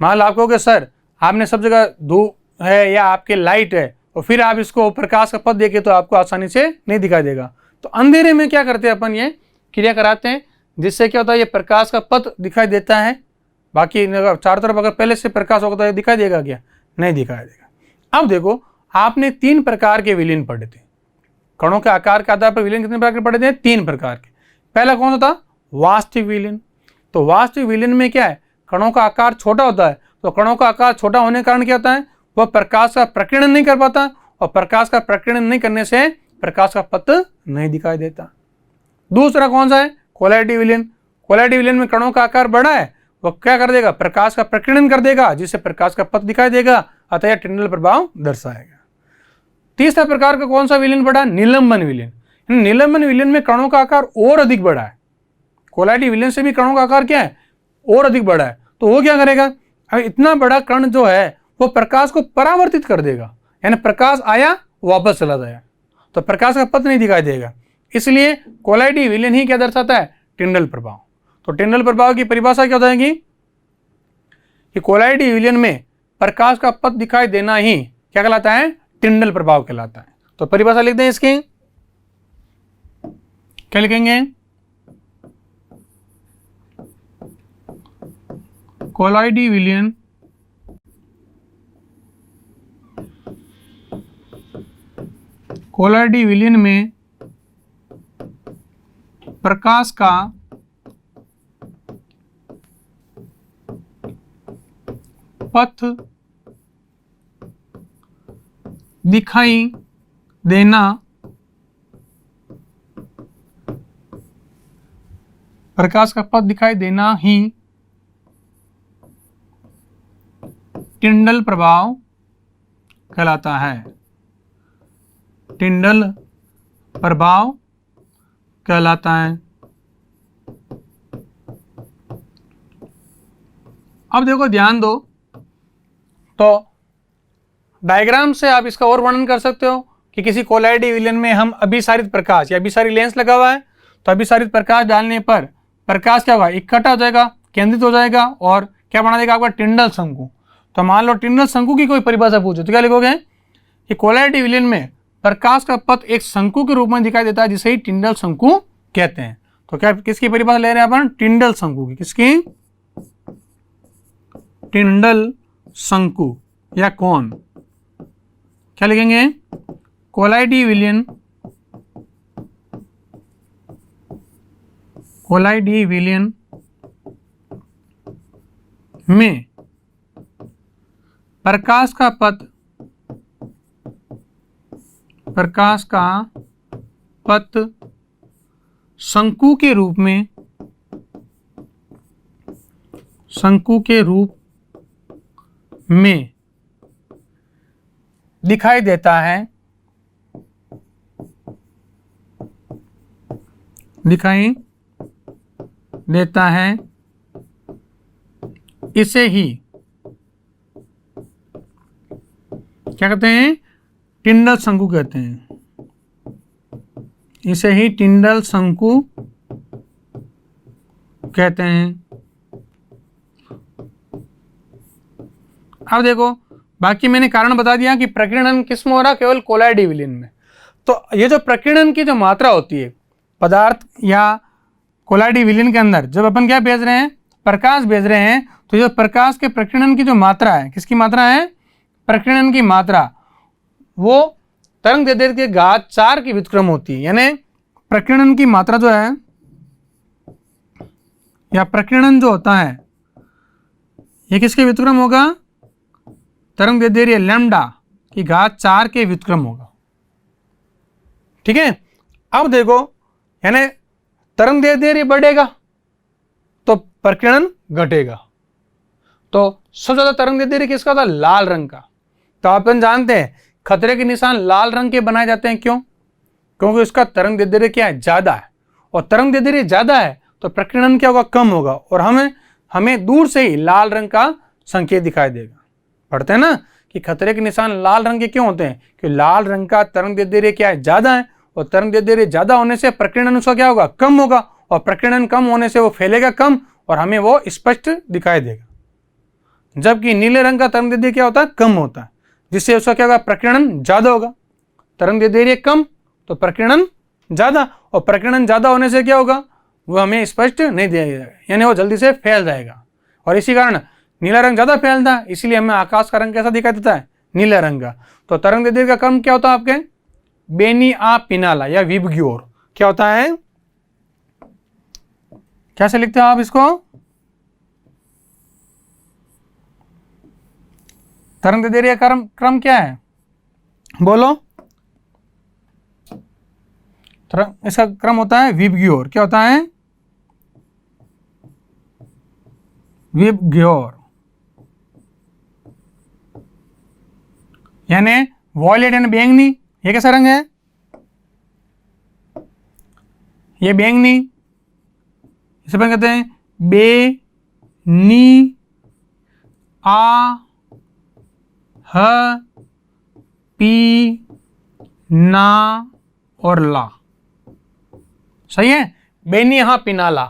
मान लो आप कहोगे सर आपने सब जगह धूप है या आपके लाइट है और फिर आप इसको प्रकाश का पथ देखे तो आपको आसानी से नहीं दिखाई देगा। तो अंधेरे में क्या करते हैं अपन? ये क्रिया कराते हैं, जिससे क्या होता है? ये प्रकाश का पथ दिखाई देता है। बाकी चारों तरफ अगर पहले से प्रकाश होगा तो ये दिखाई देगा क्या? नहीं दिखाई देगा। अब देखो आपने 3 प्रकार के विलीन पढ़े थे। कणों के आकार के आधार पर विलीन कितने प्रकार के पढ़े थे? 3 प्रकार के। पहला कौन सा था? वास्तविक विलीन। तो वास्तविक विलीन में क्या है? कणों का आकार छोटा होता है। तो कणों का आकार छोटा होने के कारण क्या होता है? वह प्रकाश का प्रकीर्णन नहीं कर पाता, और प्रकाश का प्रकीर्णन नहीं करने से प्रकाश का पथ नहीं दिखाई देता। दूसरा कौन सा है? कोलाइडी विलीन। कोलाइडी विलीन में कणों का आकार बड़ा है, वह क्या कर देगा? प्रकाश का प्रकीर्णन कर देगा, जिससे प्रकाश का पथ दिखाई देगा, अतः यह टिंडल प्रभाव दर्शाएगा। तीसरा प्रकार का कौन सा विलीन पड़ा? निलंबन विलीन। निलंबन विलीन में कणों का आकार और अधिक बड़ा है। कोलाइडी विलीन से भी कणों का आकार क्या है? और अधिक बड़ा है। तो वो क्या करेगा? अब इतना बड़ा कण जो है वो प्रकाश को परावर्तित कर देगा, यानी प्रकाश आया वापस चला जाएगा, तो प्रकाश का पथ नहीं दिखाई देगा। इसलिए कोलाइडी विलीन ही क्या दर्शाता है? टिंडल प्रभाव। तो टिंडल प्रभाव की परिभाषा क्या हो जाएगी कि कोलाइडी विलीन में प्रकाश का पथ दिखाई देना ही क्या कहलाता है? टिंडल प्रभाव कहलाता है। तो परिभाषा लिख दें इसकी। क्या लिखेंगे? कोलाइडी विलीन कोलाइडी विलीन में प्रकाश का पथ दिखाई देना प्रकाश का पथ दिखाई देना ही टिंडल प्रभाव कहलाता है। टिंडल प्रभाव कहलाता है। अब देखो ध्यान दो, तो डायग्राम से आप इसका और वर्णन कर सकते हो कि किसी कोलाइडी विलीन में हम अभिसारित प्रकाश या अभिसारी लेंस लगा हुआ है, तो अभिसारित प्रकाश डालने पर प्रकाश क्या होगा? इकट्ठा हो जाएगा, केंद्रित हो जाएगा और क्या बना देगा आपका? टिंडल शंकु। तो मान लो टिंडल शंकु की कोई परिभाषा पूछो तो क्या लिखोगे कि कोलाइडी विलीन में प्रकाश का पथ एक शंकु के रूप में दिखाई देता है, जिसे ही टिंडल शंकु कहते हैं। तो क्या किसकी परिभाषा ले रहे हैं अपन? टिंडल शंकु की। किसकी? टिंडल शंकु या कोन। क्या लिखेंगे? कोलाइडी विलीन में प्रकाश का पथ शंकु के रूप में दिखाई देता है, इसे ही क्या कहते हैं? टिंडल शंकु कहते हैं। इसे ही टिंडल शंकु कहते हैं। अब देखो, बाकी मैंने कारण बता दिया कि प्रकीर्णन किस में हो रहा, केवल कोलाइडी विलयन में। तो ये जो प्रकीर्णन की जो मात्रा होती है पदार्थ या कोलाइडी विलयन के अंदर, जब अपन क्या भेज रहे हैं, प्रकाश भेज रहे हैं, तो जो प्रकाश के प्रकीर्णन की जो मात्रा है, किसकी मात्रा है, प्रकीर्णन की मात्रा, वो तरंग दैर्ध्य के घात 4 की व्युत्क्रम होती है। यानी प्रकीर्णन की मात्रा जो है या प्रकीर्णन जो होता है ये किसके व्युत्क्रम होगा, तरंग दैर्ध्य लैम्डा की घात 4 के व्युत्क्रम होगा। ठीक है। अब देखो, यानी तरंग दैर्ध्य बढ़ेगा तो प्रकीर्णन घटेगा। तो सबसे ज्यादा तरंग दैर्ध्य किसका था, लाल रंग का। तो अपन जानते हैं खतरे के निशान लाल रंग के बनाए जाते हैं। क्यों? क्योंकि उसका तरंग दैर्ध्य क्या है, ज्यादा है। और तरंग दैर्ध्य ज्यादा है तो प्रकीर्णन क्या होगा, कम होगा, और हमें दूर से ही लाल रंग का संकेत दिखाई देगा। पढ़ते हैं ना कि खतरे के निशान लाल रंग के क्यों होते हैं, कि लाल रंग का तरंग दैर्ध्य क्या है, ज्यादा है, और तरंग दैर्ध्य ज्यादा होने से प्रकीर्णन उसका क्या होगा, कम होगा, और प्रकीर्णन कम होने से वो फैलेगा कम और हमें वो स्पष्ट दिखाई देगा। जबकि नीले रंग का तरंग दैर्ध्य क्या होता है, कम होता है, जिससे उसका क्या होगा, प्रकीर्णन ज्यादा होगा। तरंग दैर्ध्य कम तो प्रकीर्णन ज्यादा, और प्रकीर्णन ज्यादा होने से क्या होगा, वो हमें स्पष्ट नहीं दिया, यानी वो जल्दी से फैल जाएगा। और इसी कारण नीला रंग ज्यादा फैलता है, इसीलिए हमें आकाश का रंग कैसा दिखाई देता है, नीला रंग का। तो तरंग दैर्ध्य का क्रम क्या होता है आपके, बेनी आ पिनाला या विबग्योर। क्या होता है, कैसे लिखते हो आप इसको, तरंग दैर्ध्य का क्रम क्या है, बोलो। इसका क्रम होता है विबग्योर। क्या होता है, विबग्योर। यानी वॉयलेट यानी बैंगनी। ये कैसा रंग है, ये बैंगनी। इसे अपन कहते हैं बे नी आ ह पी ना और ला। सही है, बेनी हा पिनाला,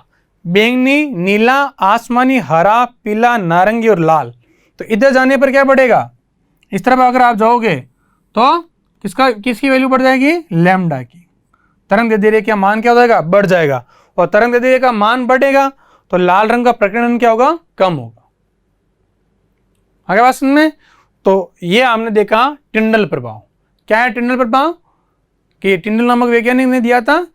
बैंगनी, नीला, आसमानी, हरा, पीला, नारंगी और लाल। तो इधर जाने पर क्या बढ़ेगा, इस तरफ अगर आप जाओगे तो किसकी वैल्यू बढ़ जाएगी, लैम्डा की। तरंग दैर्ध्य का मान क्या हो जाएगा, बढ़ जाएगा, और तरंग दैर्ध्य का मान बढ़ेगा तो लाल रंग का प्रकीर्णन क्या होगा, कम होगा। आगे बात समझ में। तो ये हमने देखा टिंडल प्रभाव। क्या है टिंडल प्रभाव, कि टिंडल नामक वैज्ञानिक ने दिया था,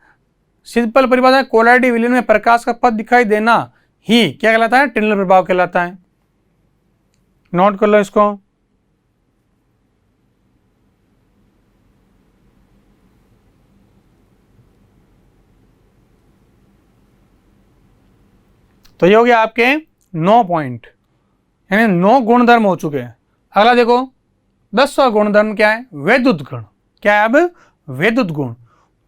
सिंपल परिभाषा, कोलाइडी विलयन में प्रकाश का पथ दिखाई देना ही क्या कहलाता है, टिंडल प्रभाव कहलाता है। नोट कर लो इसको। तो ये हो गया आपके 9 पॉइंट, यानी 9 गुणधर्म हो चुके हैं। अगला देखो 10वां गुणधर्म क्या है, वैद्युत गुण। क्या है अब, वैद्युत गुण।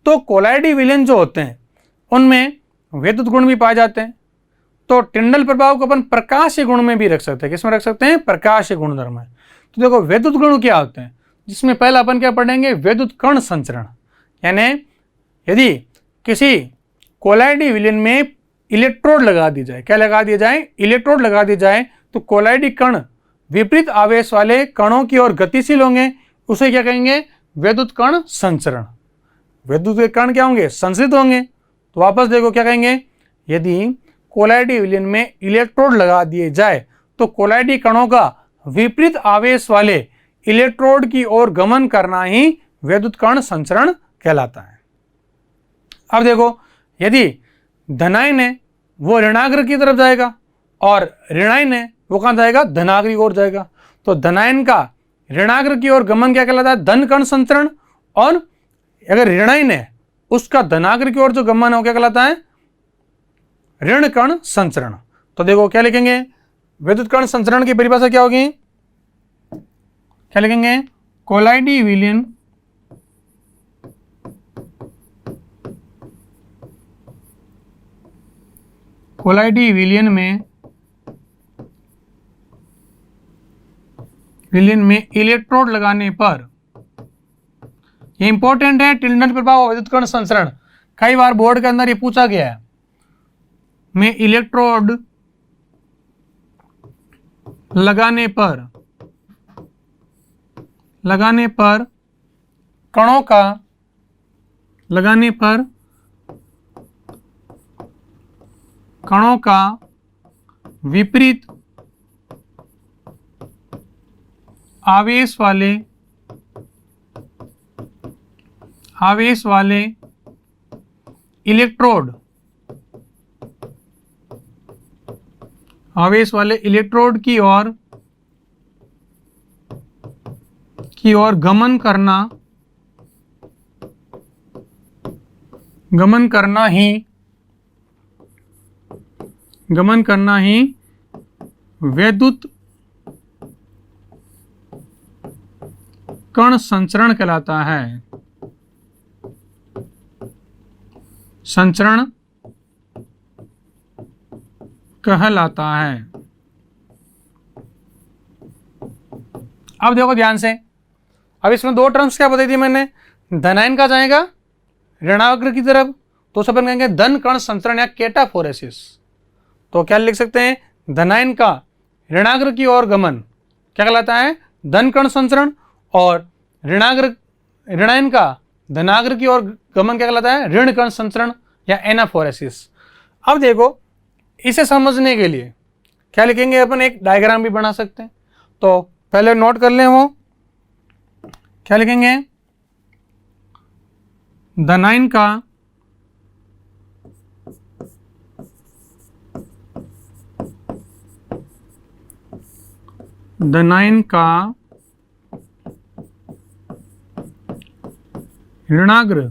तो कोलाइडी विलयन जो होते हैं उनमें वैद्युत गुण भी पाए जाते हैं। तो टिंडल प्रभाव को अपन प्रकाशीय गुण में भी रख सकते हैं। किसमें रख सकते हैं, प्रकाशीय गुणधर्म है। तो देखो वैद्युत गुण क्या होते हैं, जिसमें पहला अपन क्या पढ़ेंगे, वैद्युत कण संचरण। यानी यदि किसी कोलाइडी विलयन में इलेक्ट्रोड लगा दी जाए, क्या लगा दिया जाए, इलेक्ट्रोड लगा दी जाए, तो कोलाइडी कण विपरीत आवेश वाले कणों की ओर गतिशील होंगे, उसे क्या कहेंगे, वैद्युत कण संचरण। वैद्युत के कण क्या होंगे, संचरित होंगे। तो वापस देखो क्या कहेंगे, यदि कोलाइडी विलयन में इलेक्ट्रोड लगा दिए जाए तो कोलाइडी कणों का विपरीत आवेश वाले इलेक्ट्रोड की ओर गमन करना ही वैद्युत कण संचरण कहलाता है। अब देखो यदि धनायन है वो ऋणाग्र की तरफ जाएगा और ऋणायन है वो कहाँ जाएगा, धनाग्र की ओर जाएगा। तो धनायन का ऋणाग्र की ओर गमन क्या कहलाता है, धन कण संचरण। और अगर ऋणायन है उसका धनाग्र की ओर जो गमन है वो क्या कहलाता है, ऋण कण संचरण। तो देखो क्या लिखेंगे, विद्युत कण संचरण की परिभाषा क्या होगी, क्या लिखेंगे, कोलाइडी विलयन में इलेक्ट्रोड लगाने पर, ये इंपॉर्टेंट है, टिंडल प्रभाव और विद्युत कण संचरण। कई बार बोर्ड के अंदर ये पूछा गया है, में इलेक्ट्रोड लगाने पर कणों का विपरीत आवेश वाले इलेक्ट्रोड की ओर गमन करना ही वैद्युत कण संचरण कहलाता है। अब देखो ध्यान से, अब इसमें दो टर्म्स क्या बताई थी मैंने, धनायन का जाएगा ऋणाग्र की तरफ तो उसे अपन कहेंगे धन कण संचरण या केटाफोरेसिस। तो क्या लिख सकते हैं, धनायन का ऋणाग्र की ओर गमन क्या कहलाता है, धन कण संचरण, और ऋणायन का धनाग्र की ओर गमन क्या कहलाता है, ऋण कण संचरण या एनाफोरेसिस। अब देखो इसे समझने के लिए क्या लिखेंगे, अपन एक डायग्राम भी बना सकते हैं। तो पहले नोट कर लें, वो क्या लिखेंगे, धनायन का ऋणाग्र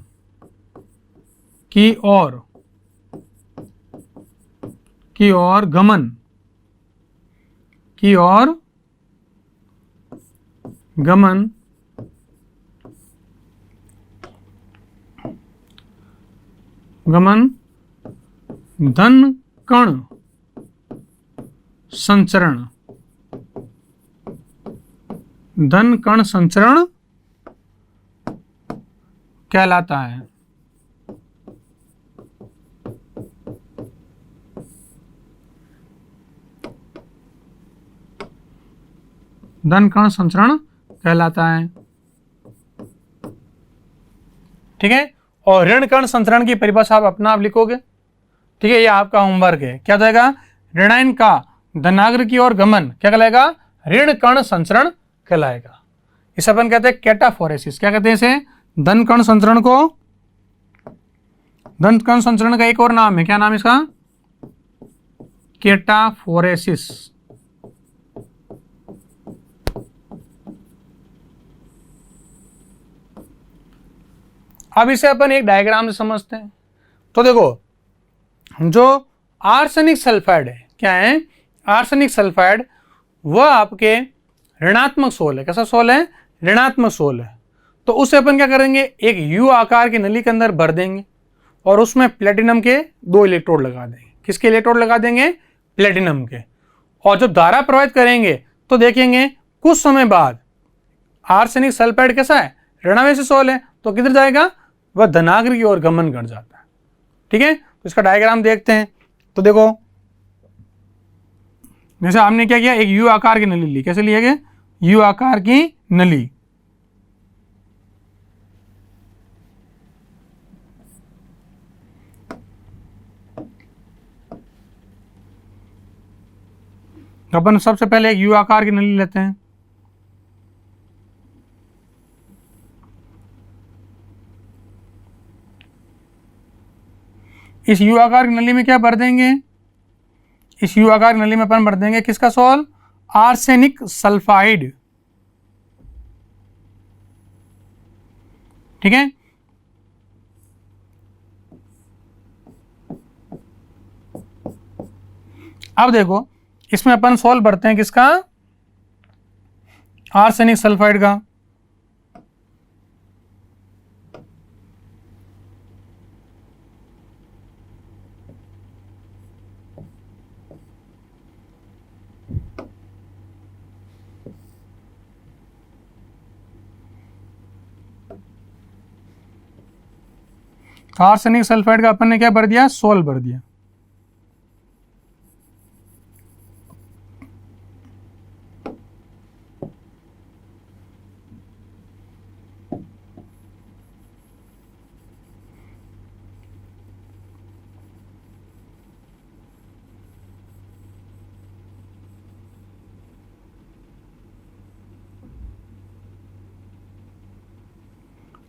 की ओर गमन धन कण संचरण कहलाता है। धन कण संचरण कहलाता है, ठीक है। और ऋण कण संचरण की परिभाषा आप अपना आप लिखोगे, ठीक है, ये आपका होमवर्क है। क्या जाएगा, ऋणायन का धनाग्र की ओर गमन क्या कहलाएगा, ऋण कण संचरण कहलाएगा। इसे अपन कहते हैं केटाफोरेसिस। क्या कहते हैं इसे, धन कण संचरण को, धन कण संचरण का एक और नाम है, क्या नाम है इसका, केटाफोरेसिस। अब इसे अपन एक डायग्राम से समझते हैं। तो देखो, जो आर्सेनिक सल्फाइड है, क्या है, आर्सेनिक सल्फाइड, वह आपके ऋणात्मक सोल है। कैसा सोल है, ऋणात्मक सोल है। तो उसे अपन क्या करेंगे, एक यू आकार की नली के अंदर भर देंगे और उसमें प्लेटिनम के 2 इलेक्ट्रोड लगा देंगे। किसके इलेक्ट्रोड लगा देंगे, प्लेटिनम के। और जब धारा प्रवाहित करेंगे तो देखेंगे कुछ समय बाद आर्सेनिक सल्फाइड कैसा है, ऋणावेशी सोल है, तो किधर जाएगा, वह धनाग्र की ओर गमन कर जाता है, ठीक है। तो इसका डायग्राम देखते हैं। तो देखो, जैसे हमने क्या किया, एक यू आकार की नली ली। कैसे लिया गया, यू आकार की नली। अपन सबसे पहले एक यू आकार की नली लेते हैं। इस यू आकार की नली में क्या भर देंगे, इस यू आकार की नली में अपन भर देंगे किसका सोल, आर्सेनिक सल्फाइड, ठीक है। अब देखो, इसमें अपन सोल भरते हैं किसका, आर्सेनिक सल्फाइड का। तो आर्सेनिक सल्फाइड का अपन ने क्या भर दिया, सोल भर दिया।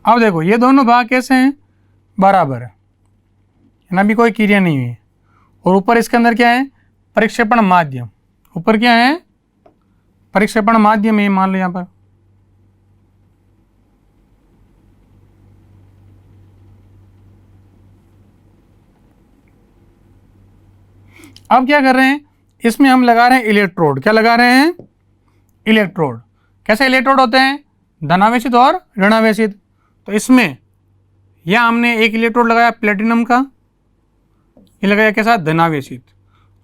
अब देखो ये दोनों भाग कैसे हैं, बराबर है ना, अभी कोई क्रिया नहीं हुई। और ऊपर इसके अंदर क्या है, परिक्षेपण माध्यम। ऊपर क्या है, परिक्षेपण माध्यम है, मान लो यहां पर। अब क्या कर रहे हैं, इसमें हम लगा रहे हैं इलेक्ट्रोड। क्या लगा रहे हैं, इलेक्ट्रोड। कैसे इलेक्ट्रोड होते हैं, धनावेशित और ऋणावेशित। तो इसमें यह हमने एक इलेक्ट्रोड लगाया प्लेटिनम का, ये लगाया कैसा, धनावेशित।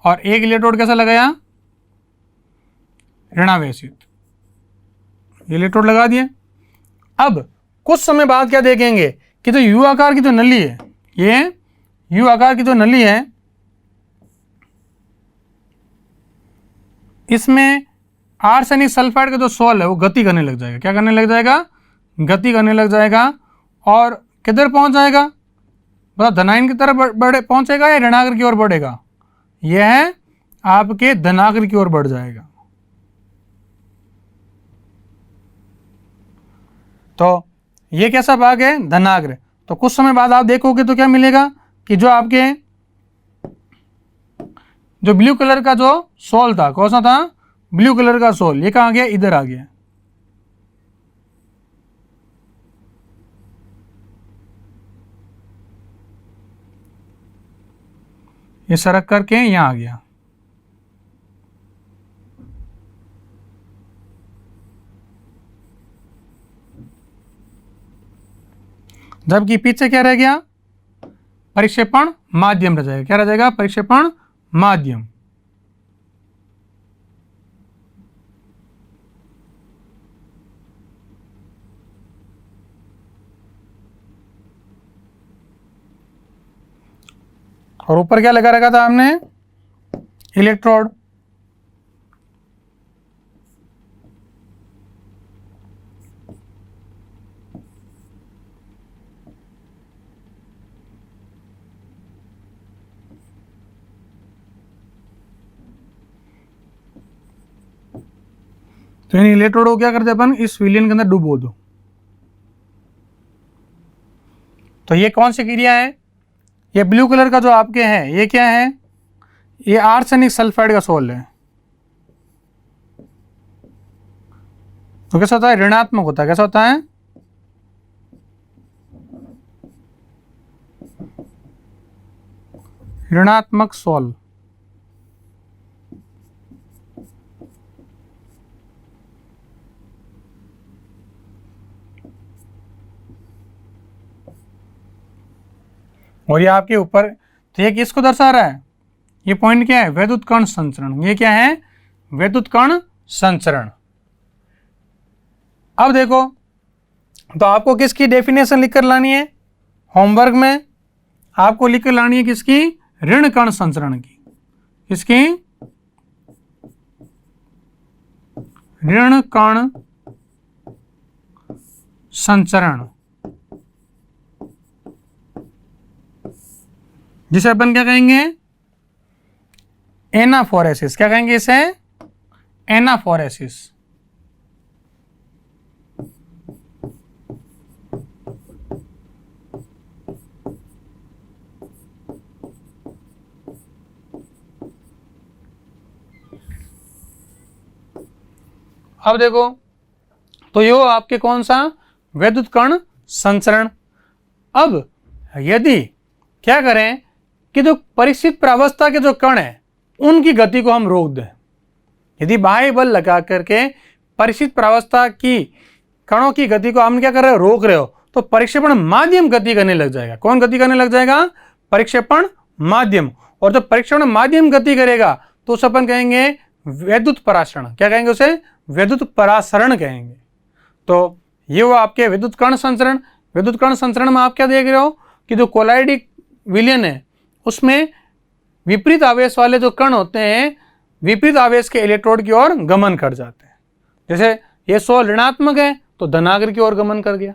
और एक इलेक्ट्रोड कैसा लगाया, ऋणावेशित। इलेक्ट्रोड लगा दिए। अब कुछ समय बाद क्या देखेंगे कि जो यू आकार की जो नली है, ये यू आकार की जो नली है, इसमें आर्सेनिक सल्फाइड का जो सोल है वो गति करने लग जाएगा। क्या करने लग जाएगा, गति करने लग जाएगा। और किधर पहुंच जाएगा, मतलब धनायन की तरफ बढ़े पहुंचेगा या ऋणाग्र की ओर बढ़ेगा, यह आपके धनाग्र की ओर बढ़ जाएगा। तो ये कैसा भाग है, धनाग्र। तो कुछ समय बाद आप देखोगे तो क्या मिलेगा कि जो आपके जो ब्लू कलर का जो सोल था, कौन सा था, ब्लू कलर का सोल, ये कहाँ गया, इधर आ गया। ये सरक करके यहां आ गया। जबकि पीछे क्या रह गया, परिक्षेपण माध्यम रह जाएगा। क्या रह जाएगा, परिक्षेपण माध्यम। और ऊपर क्या लगा रखा था हमने, इलेक्ट्रोड। तो इन इलेक्ट्रोड को क्या करते अपन, इस विलयन के अंदर डुबो दो। तो ये कौन सी क्रिया है, ये ब्लू कलर का जो आपके है, ये क्या है, ये आर्सेनिक सल्फाइड का सोल है। तो कैसा होता है, ऋणात्मक होता है। कैसा होता है, ऋणात्मक सोल। और ये आपके ऊपर, तो ये किसको दर्शा रहा है, ये पॉइंट क्या है, वैद्युत कण संचरण। ये क्या है, वैद्युत कण संचरण। अब देखो, तो आपको किसकी डेफिनेशन लिखकर लानी है, होमवर्क में आपको लिखकर लानी है किसकी, ऋण कण संचरण की। किसकी, ऋण कण संचरण, जिसे अपन क्या कहेंगे, एनाफोरेसिस। क्या कहेंगे इसे, एनाफोरेसिस। अब देखो, तो ये आपके कौन सा, वैद्युत कण संचरण। अब यदि क्या करें कि जो परिस्थित प्रावस्था के जो कण है उनकी गति को हम रोक दें, यदि बाह्य बल लगा करके परिस्थित प्रावस्था की कणों की गति को हम क्या कर रहे हो, रोक रहे हो, तो परिक्षेपण माध्यम गति करने लग जाएगा। कौन गति करने लग जाएगा, परिक्षेपण माध्यम। और जब परिक्षेपण माध्यम गति करेगा तो उसे अपन कहेंगे वैद्युत परासरण। क्या कहेंगे उसे, वैद्युत परासरण कहेंगे। तो ये वो आपके विद्युत कण संचरण। विद्युत कण संचरण में आप क्या देख रहे हो कि जो कोलाइडिक विलयन है उसमें विपरीत आवेश वाले जो कण होते हैं विपरीत आवेश के इलेक्ट्रोड की ओर गमन कर जाते हैं। जैसे ये 100 ऋणात्मक है तो धनाग्र की ओर गमन कर गया,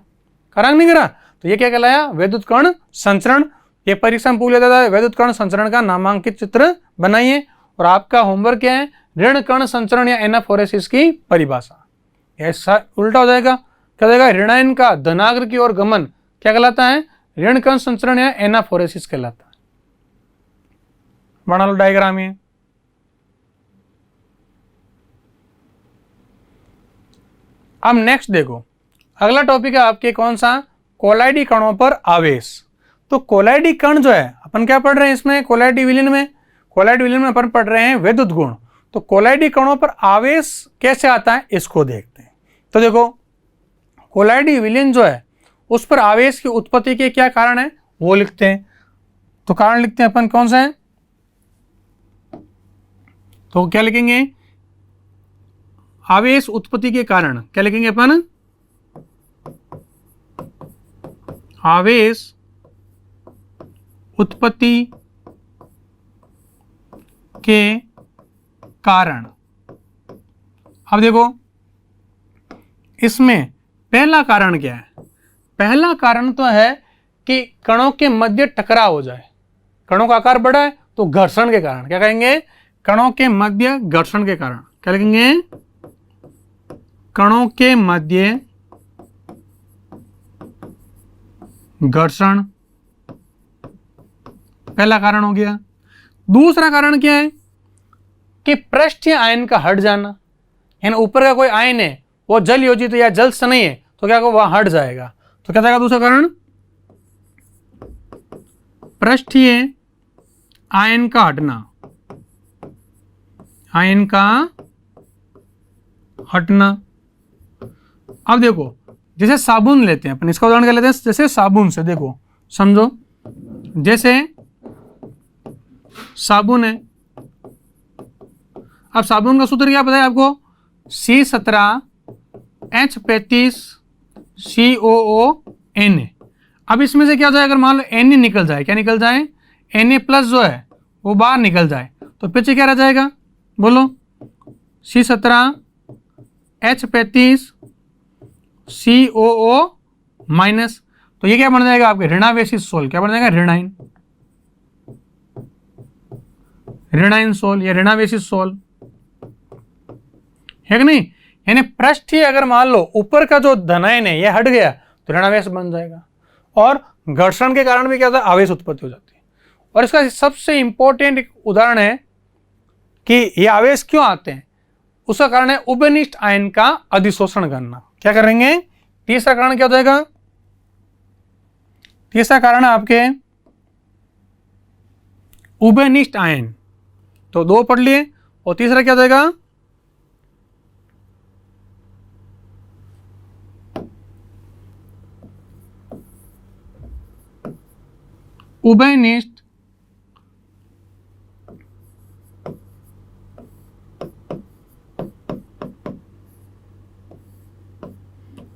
करा नहीं करा, तो ये क्या कहलाया, वैद्युत कण संचरण। ये परीक्षा में पूछ लेता था, वैद्युत कण संचरण का नामांकित चित्र बनाइए। और आपका होमवर्क क्या है, ऋण कण संचरण या एनाफोरेसिस की परिभाषा। ऐसा उल्टा हो जाएगा, क्या हो जाएगा, ऋणायन का धनाग्र की ओर गमन क्या कहलाता है, ऋण कण संचरण या एनाफोरेसिस कहलाता है। बना लो डायग्राम ये। अब नेक्स्ट देखो, अगला टॉपिक है आपके कौन सा, कोलाइडी कणों पर आवेश। तो कोलाइडी कण जो है अपन क्या पढ़ रहे हैं इसमें, कोलाइडी विलयन में अपन पढ़ रहे हैं वैद्युत गुण। तो कोलाइडी कणों पर आवेश कैसे आता है इसको देखते हैं। तो देखो कोलाइडी विलयन जो है उस पर आवेश की उत्पत्ति के क्या कारण है वो लिखते हैं। तो कारण लिखते हैं अपन कौन सा है, तो क्या लिखेंगे, आवेश उत्पत्ति के कारण क्या लिखेंगे अपन, आवेश उत्पत्ति के कारण। अब देखो इसमें पहला कारण क्या है, पहला कारण तो है कि कणों के मध्य टकराव हो जाए। कणों का आकार बड़ा है तो घर्षण के कारण, क्या कहेंगे, कणों के मध्य घर्षण के कारण, क्या लिखेंगे, कणों के मध्य घर्षण, पहला कारण हो गया। दूसरा कारण क्या है कि पृष्ठीय आयन का हट जाना, यानी ऊपर का कोई आयन है वो जल योजित या जल से नहीं है तो क्या वह हट जाएगा, तो क्या जाएगा दूसरा कारण, पृष्ठीय आयन का हटना, आयन का हटना। अब देखो जैसे साबुन लेते हैं अपन, इसका उदाहरण क्या लेते हैं, जैसे साबुन से, देखो समझो, जैसे साबुन है, अब साबुन का सूत्र क्या पता है आपको, C17H35COO Na। अब इसमें से क्या हो जाए, अगर मान लो Na निकल जाए, क्या निकल जाए, Na प्लस जो है वो बाहर निकल जाए तो पीछे क्या रह जाएगा, बोलो, C17H35COO माइनस। तो ये क्या बन जाएगा आपके ऋणावेशी सोल, क्या बन जाएगा, ऋणाइन, ऋणाइन सोल या ऋणावेशी सोल, है कि नहीं। यानी पृष्ठीय अगर मान लो ऊपर का जो धनायन है ये हट गया तो ऋणावेश बन जाएगा। और घर्षण के कारण भी क्या होता है, आवेश उत्पत्ति हो जाती है। और इसका सबसे इंपॉर्टेंट एक उदाहरण है कि ये आवेश क्यों आते हैं, उसका कारण है उभयनिष्ठ आयन का अधिशोषण करना। क्या करेंगे, तीसरा कारण क्या हो जाएगा, तीसरा कारण है आपके उभयनिष्ठ आयन, तो दो पढ़ लिए, और तीसरा क्या हो जाएगा,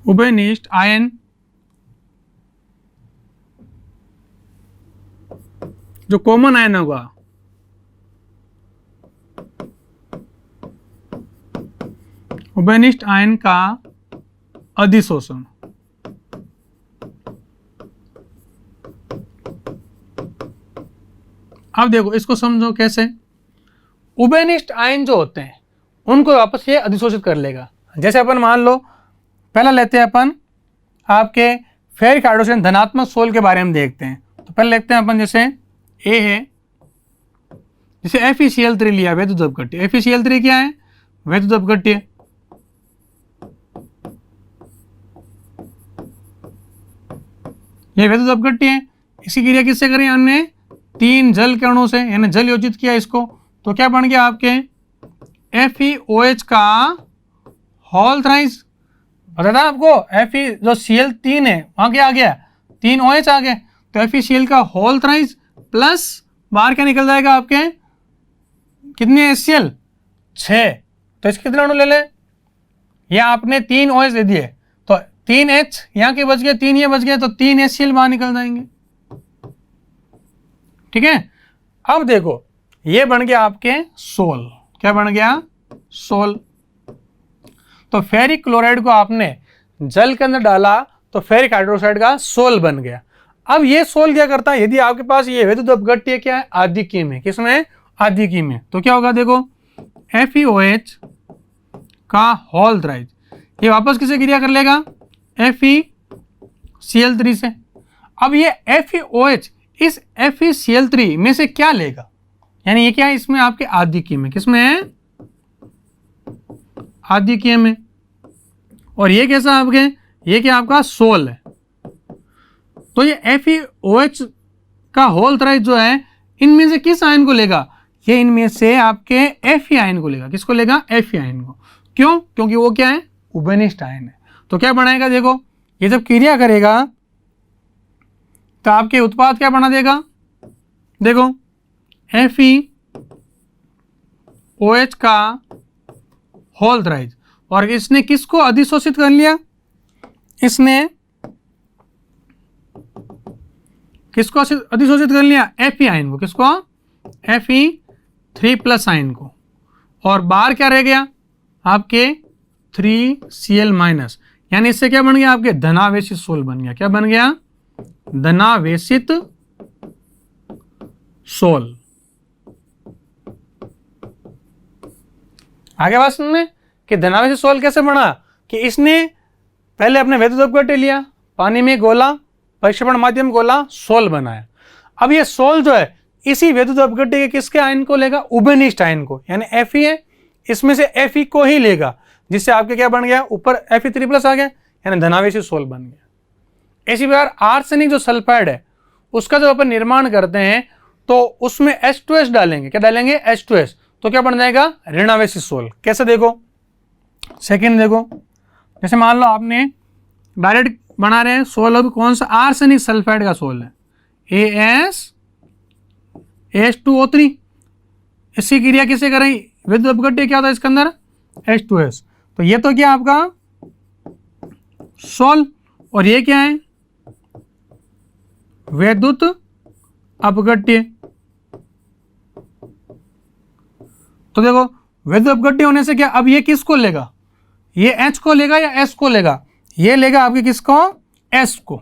उभयनिष्ठ आयन जो कॉमन आयन होगा, उभयनिष्ठ आयन का अधिशोषण। अब देखो इसको समझो कैसे, उभयनिष्ठ आयन जो होते हैं उनको वापस ये अधिशोषित कर लेगा। जैसे अपन मान लो, पहला लेते हैं अपन आपके फेरिक हाइड्रोजन धनात्मक सोल के बारे में देखते हैं। तो पहले लिखते हैं अपन, जैसे ए है, जैसे FeCl3 लिया, वैद्युत अपघट्य। FeCl3 क्या है, वैद्युत अपघट्य। ये वैद्युत अपघट्य है, इसकी क्रिया किससे करें हमने, 3 जल के अणु से, यानी जल योजित किया इसको, तो क्या बन गया आपके FeOH का होल थ्राइस। पता था आपको, Fe जो Cl3 है वहां क्या आ गया, 3 OH आ गए, तो FeCl का होल थ्राइस प्लस बाहर क्या निकल जाएगा आपके, कितने HCl, 6। तो इसके कितने अणु ले लें, या आपने 3 OH दे दिए तो 3 H यहाँ के बच गए, 3 ये बच गए, तो 3 HCl बाहर निकल जाएंगे। ठीक है। अब देखो ये बन गया आपके सोल, क्या बन गया? सोल। तो फेरिक क्लोराइड को आपने जल के अंदर डाला तो फेरिक हाइड्रोक्साइड का सोल बन गया। अब ये सोल क्या करता है, यदि आपके पास ये विद्युत अपघट्य क्या है? आद्यकीय में। किसमें? आद्यकीय में। तो क्या होगा देखो, FeOH का होल थ्राइज ये वापस किसे क्रिया कर लेगा? FeCl3 से। अब ये FeOH इस FeCl3 में से क्या लेगा? यानी ये क्या है? इसमें आपके आद्यकीय में। किसमें है? आद्यकीय में। और ये कैसा आपके? ये क्या आपका? सोल है। तो ये FeOH का होल थ्राइज जो है इनमें से किस आयन को लेगा? ये इनमें से आपके Fe आयन को लेगा। किसको लेगा? Fe आयन को। क्यों? क्योंकि वो क्या है? उभयनिष्ठ आयन है। तो क्या बनाएगा देखो, ये जब क्रिया करेगा तो आपके उत्पाद क्या बना देगा? देखो FeOH का होल थ्राइज, और इसने किसको अधिशोषित कर लिया? इसने किसको अधिशोषित कर लिया? Fe आयन को। किसको? Fe3+ आयन को। और बाहर क्या रह गया? आपके 3Cl-, यानी इससे क्या बन गया? आपके धनावेशित सोल बन गया। क्या बन गया? धनावेशित सोल। आगे बात सुनने कि धनावेशित सोल कैसे बना? कि इसने पहले अपने विद्युत अपघट्य लिया, पानी में गोला, परिक्षेपण माध्यम गोला, सोल बनाया। अब ये सोल जो है इसी विद्युत अपघट्य के किसके आयन को लेगा? उभयनिष्ठ आयन को। यानी Fe है, इसमें से Fe को ही लेगा, जिससे आपके क्या बन गया? ऊपर Fe3+ आ गया, यानी धनावेशित सोल बन गया। इसी प्रकार आर्सेनिक जो सल्फाइड है उसका जब अपन निर्माण करते हैं तो उसमें H2S डालेंगे। क्या डालेंगे? H2S। तो क्या बन जाएगा? ऋणावेशित सोल। कैसे देखो, सेकेंड देखो, जैसे मान लो आपने डायरेक्ट बना रहे हैं सोल, अब कौन सा? आर्सेनिक सल्फाइड का सोल है, H2O3। इसकी क्रिया किसे करें? विद्युत अपघट्य क्या होता है इसके अंदर? H2S। तो ये तो क्या आपका सोल, और ये क्या है? विद्युत अपघट्य। तो देखो विद्युत अपघट्य होने से क्या, अब ये किसको लेगा? ये H को लेगा या S को लेगा? ये लेगा आपके किसको? S को।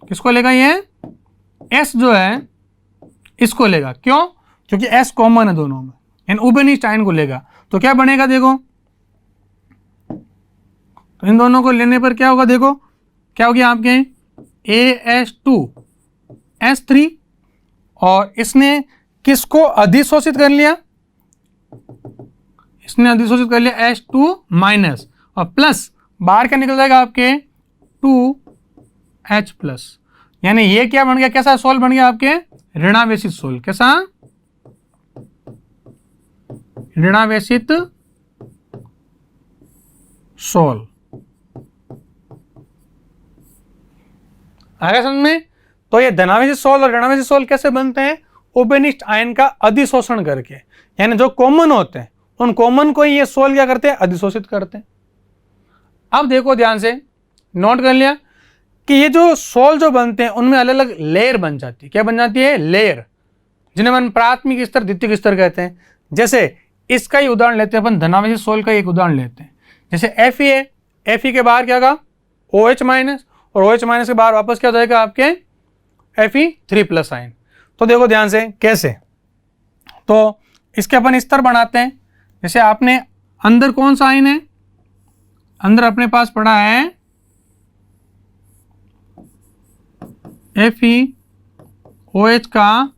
किसको लेगा? ये S जो है इसको लेगा। क्यों? क्योंकि S कॉमन है दोनों में, यानी उभयनिष्ठ आयन को लेगा। तो क्या बनेगा देखो, तो इन दोनों को लेने पर क्या होगा देखो, क्या हो गया आपके? AS2S3, और इसने किसको अधिशोषित कर लिया? इसने अधिशोषित कर लिया H2-, और प्लस बाहर क्या निकल जाएगा आपके? 2H+। यानी ये क्या बन गया? कैसा सोल बन गया आपके? ऋणावेशित सोल। कैसा? ऋणावेशित सोल। आगे समझ में? तो ये धनावेशित सोल और ऋणावेशित सोल कैसे बनते हैं? उभयनिष्ठ आयन का अधिशोषण करके, यानी जो कॉमन होते हैं उन कॉमन को ही ये सोल क्या करते हैं? अधिशोषित करते हैं। अब देखो ध्यान से, नोट कर लिया कि ये जो सोल जो बनते हैं उनमें अलग अलग लेयर बन जाती है। क्या बन जाती है? लेयर, जिन्हें हम प्राथमिक स्तर, द्वितीयक स्तर कहते हैं। जैसे इसका ही उदाहरण लेते हैं अपन, धनावेशित सोल का एक उदाहरण लेते हैं। जैसे Fe है, Fe के बाहर क्या होगा? OH-, और OH- के बाहर वापस क्या हो जाएगा आपके? Fe3+ ion. तो देखो ध्यान से कैसे, तो इसके अपन स्तर बनाते हैं। जैसे आपने अंदर कौन सा आयन है? अंदर अपने पास पड़ा है FeOH का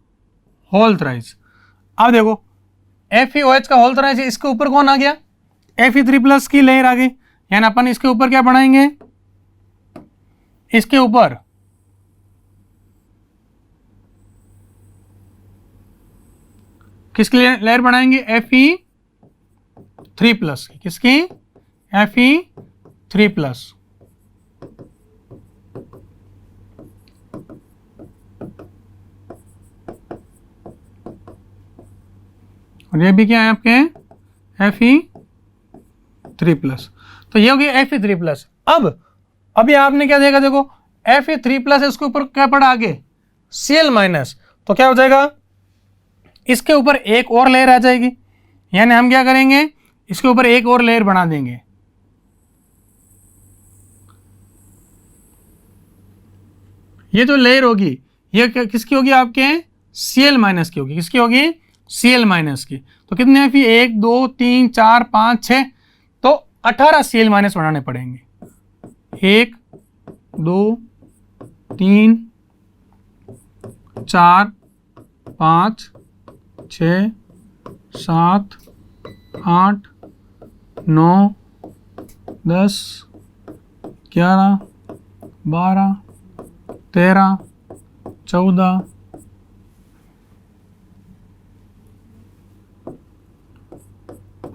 होल थ्राइज। अब देखो FeOH का होल थ्राइज, इसके ऊपर कौन आ गया? Fe3+ की लेयर आ गई। यानी अपन इसके ऊपर क्या बनाएंगे? इसके ऊपर किसकी लेयर बनाएंगे? Fe3+ की। किसकी? Fe3+। और ये भी क्या है आपके? Fe3+। तो ये हो गया Fe3+। अब अभी आपने क्या देखा देखो, Fe3+, इसके ऊपर क्या पड़ा आगे? Cl-। तो क्या हो जाएगा? इसके ऊपर एक और लेयर आ जाएगी, यानी हम क्या करेंगे, इसके ऊपर एक और लेयर बना देंगे। ये जो लेयर होगी ये किसकी होगी, आपके Cl- की होगी। किसकी होगी, Cl- की। तो कितने हैं फिर, 1 2 3 4 5 6, तो 18 Cl- बनाने पड़ेंगे। 1 2 3 4 5 6 7 8 9 10 11 12 13 14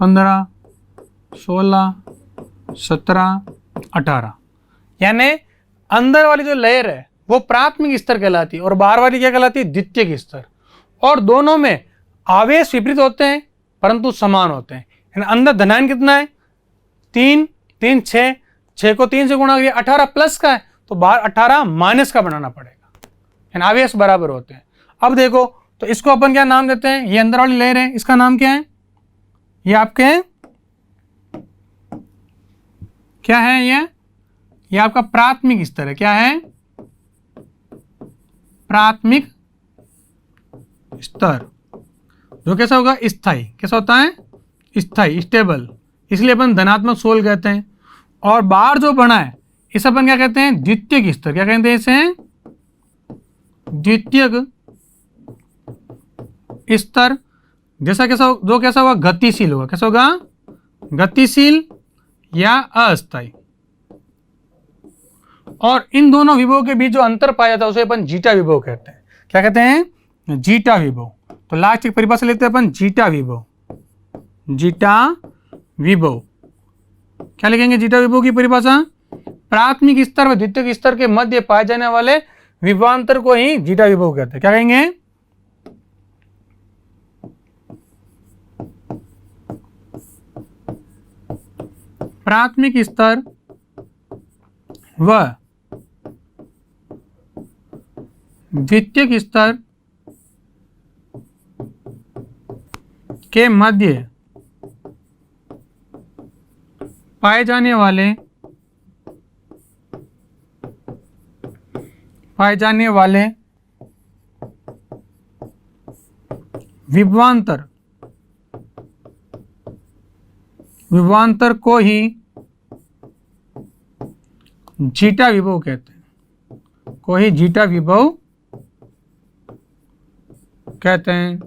15 16 17 18, यानी अंदर वाली जो लेयर है वो प्राथमिक स्तर कहलाती है और बाहर वाली क्या कहलाती है, द्वितीयक स्तर। और दोनों में आवेश विपरीत होते हैं परंतु समान होते हैं। यानी अंदर धनायन कितना है, 3 3 6, 6 को 3 से गुणा करिए, 18 प्लस का है, तो बाहर 18 माइनस का बनाना पड़ेगा, यानी आवेश बराबर होते हैं। अब देखो, तो इसको अपन क्या नाम देते हैं, ये अंदर वाली लेयर है, इसका नाम क्या है, ये आपके क्या है, ये आपका प्राथमिक स्तर है। क्या है, प्राथमिक स्तर, जो कैसा होगा, स्थायी। कैसा होता है, स्थायी, स्टेबल, इसलिए अपन धनात्मक सोल कहते हैं। और बाहर जो बना है इसे अपन क्या कहते हैं, द्वितीयक स्तर। क्या कहते हैं इसे, द्वितीयक स्तर। जैसा कैसा, जो कैसा होगा, गतिशील होगा। कैसा होगा, गतिशील या अस्थायी। और इन दोनों विभव के बीच जो अंतर पाया जाता है उसे अपन जीटा विभव कहते हैं। क्या कहते हैं, जीटा विभव। तो लास्ट एक परिभाषा लेते हैं अपन, जीटा विभव। जीटा विभव क्या लिखेंगे, जीटा विभव की परिभाषा, प्राथमिक स्तर व द्वितीयक स्तर के मध्य पाए जाने वाले विभवांतर को ही जीटा विभव कहते हैं। क्या कहेंगे, प्राथमिक स्तर व द्वितीयक स्तर के मध्य पाए जाने वाले विभवांतर को ही जीटा विभव कहते हैं। को ही जीटा विभव कहते हैं।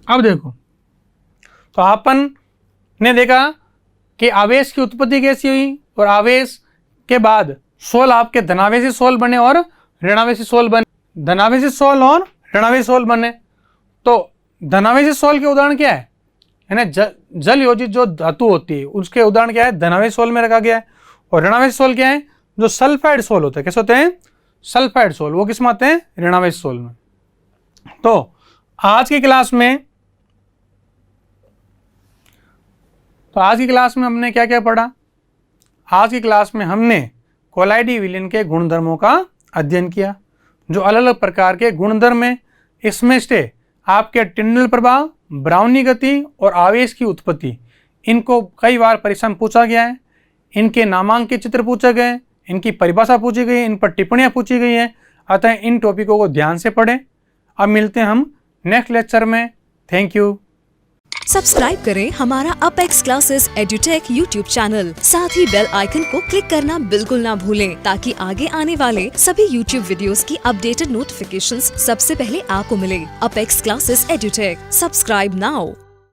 अब देखो, तो अपन ने देखा कि आवेश की उत्पत्ति कैसी हुई और आवेश के बाद सोल आपके धनावेशी सोल बने और ऋणावेशी सोल बने। धनावेशी सोल और ऋणावेशी सोल बने। तो धनावेशी सोल के उदाहरण क्या है, ना जल योजित जो धातु होती है उसके उदाहरण क्या है, धनावेशी सोल में रखा गया है। और ऋणावेशी सोल क्या है, जो सल्फाइड सोल होते हैं। कैसे होते हैं, सल्फाइड सोल, वो किस में आते हैं, ऋणावेशी सोल में। तो आज की क्लास में हमने क्या क्या पढ़ा। आज की क्लास में हमने कोलाइडी विलयन के गुणधर्मों का अध्ययन किया। जो अलग अलग प्रकार के गुणधर्म है, इसमें से आपके टिंडल प्रभाव, ब्राउनी गति और आवेश की उत्पत्ति, इनको कई बार परीक्षा में पूछा गया है। इनके नामांकित चित्र पूछे गए, इनकी परिभाषा पूछी गई, इन पर टिप्पणियां पूछी गई हैं। अतः इन टॉपिकों को ध्यान से पढ़ें। अब मिलते हैं हम नेक्स्ट लेक्चर में। Thank you. सब्सक्राइब करें हमारा apex classes edutech YouTube channel. साथ ही बेल आइकन को क्लिक करना बिल्कुल ना भूलें, ताकि आगे आने वाले सभी यूट्यूब वीडियोस की अपडेटेड नोटिफिकेशंस सबसे पहले आपको मिले। Apex classes edutech, subscribe now.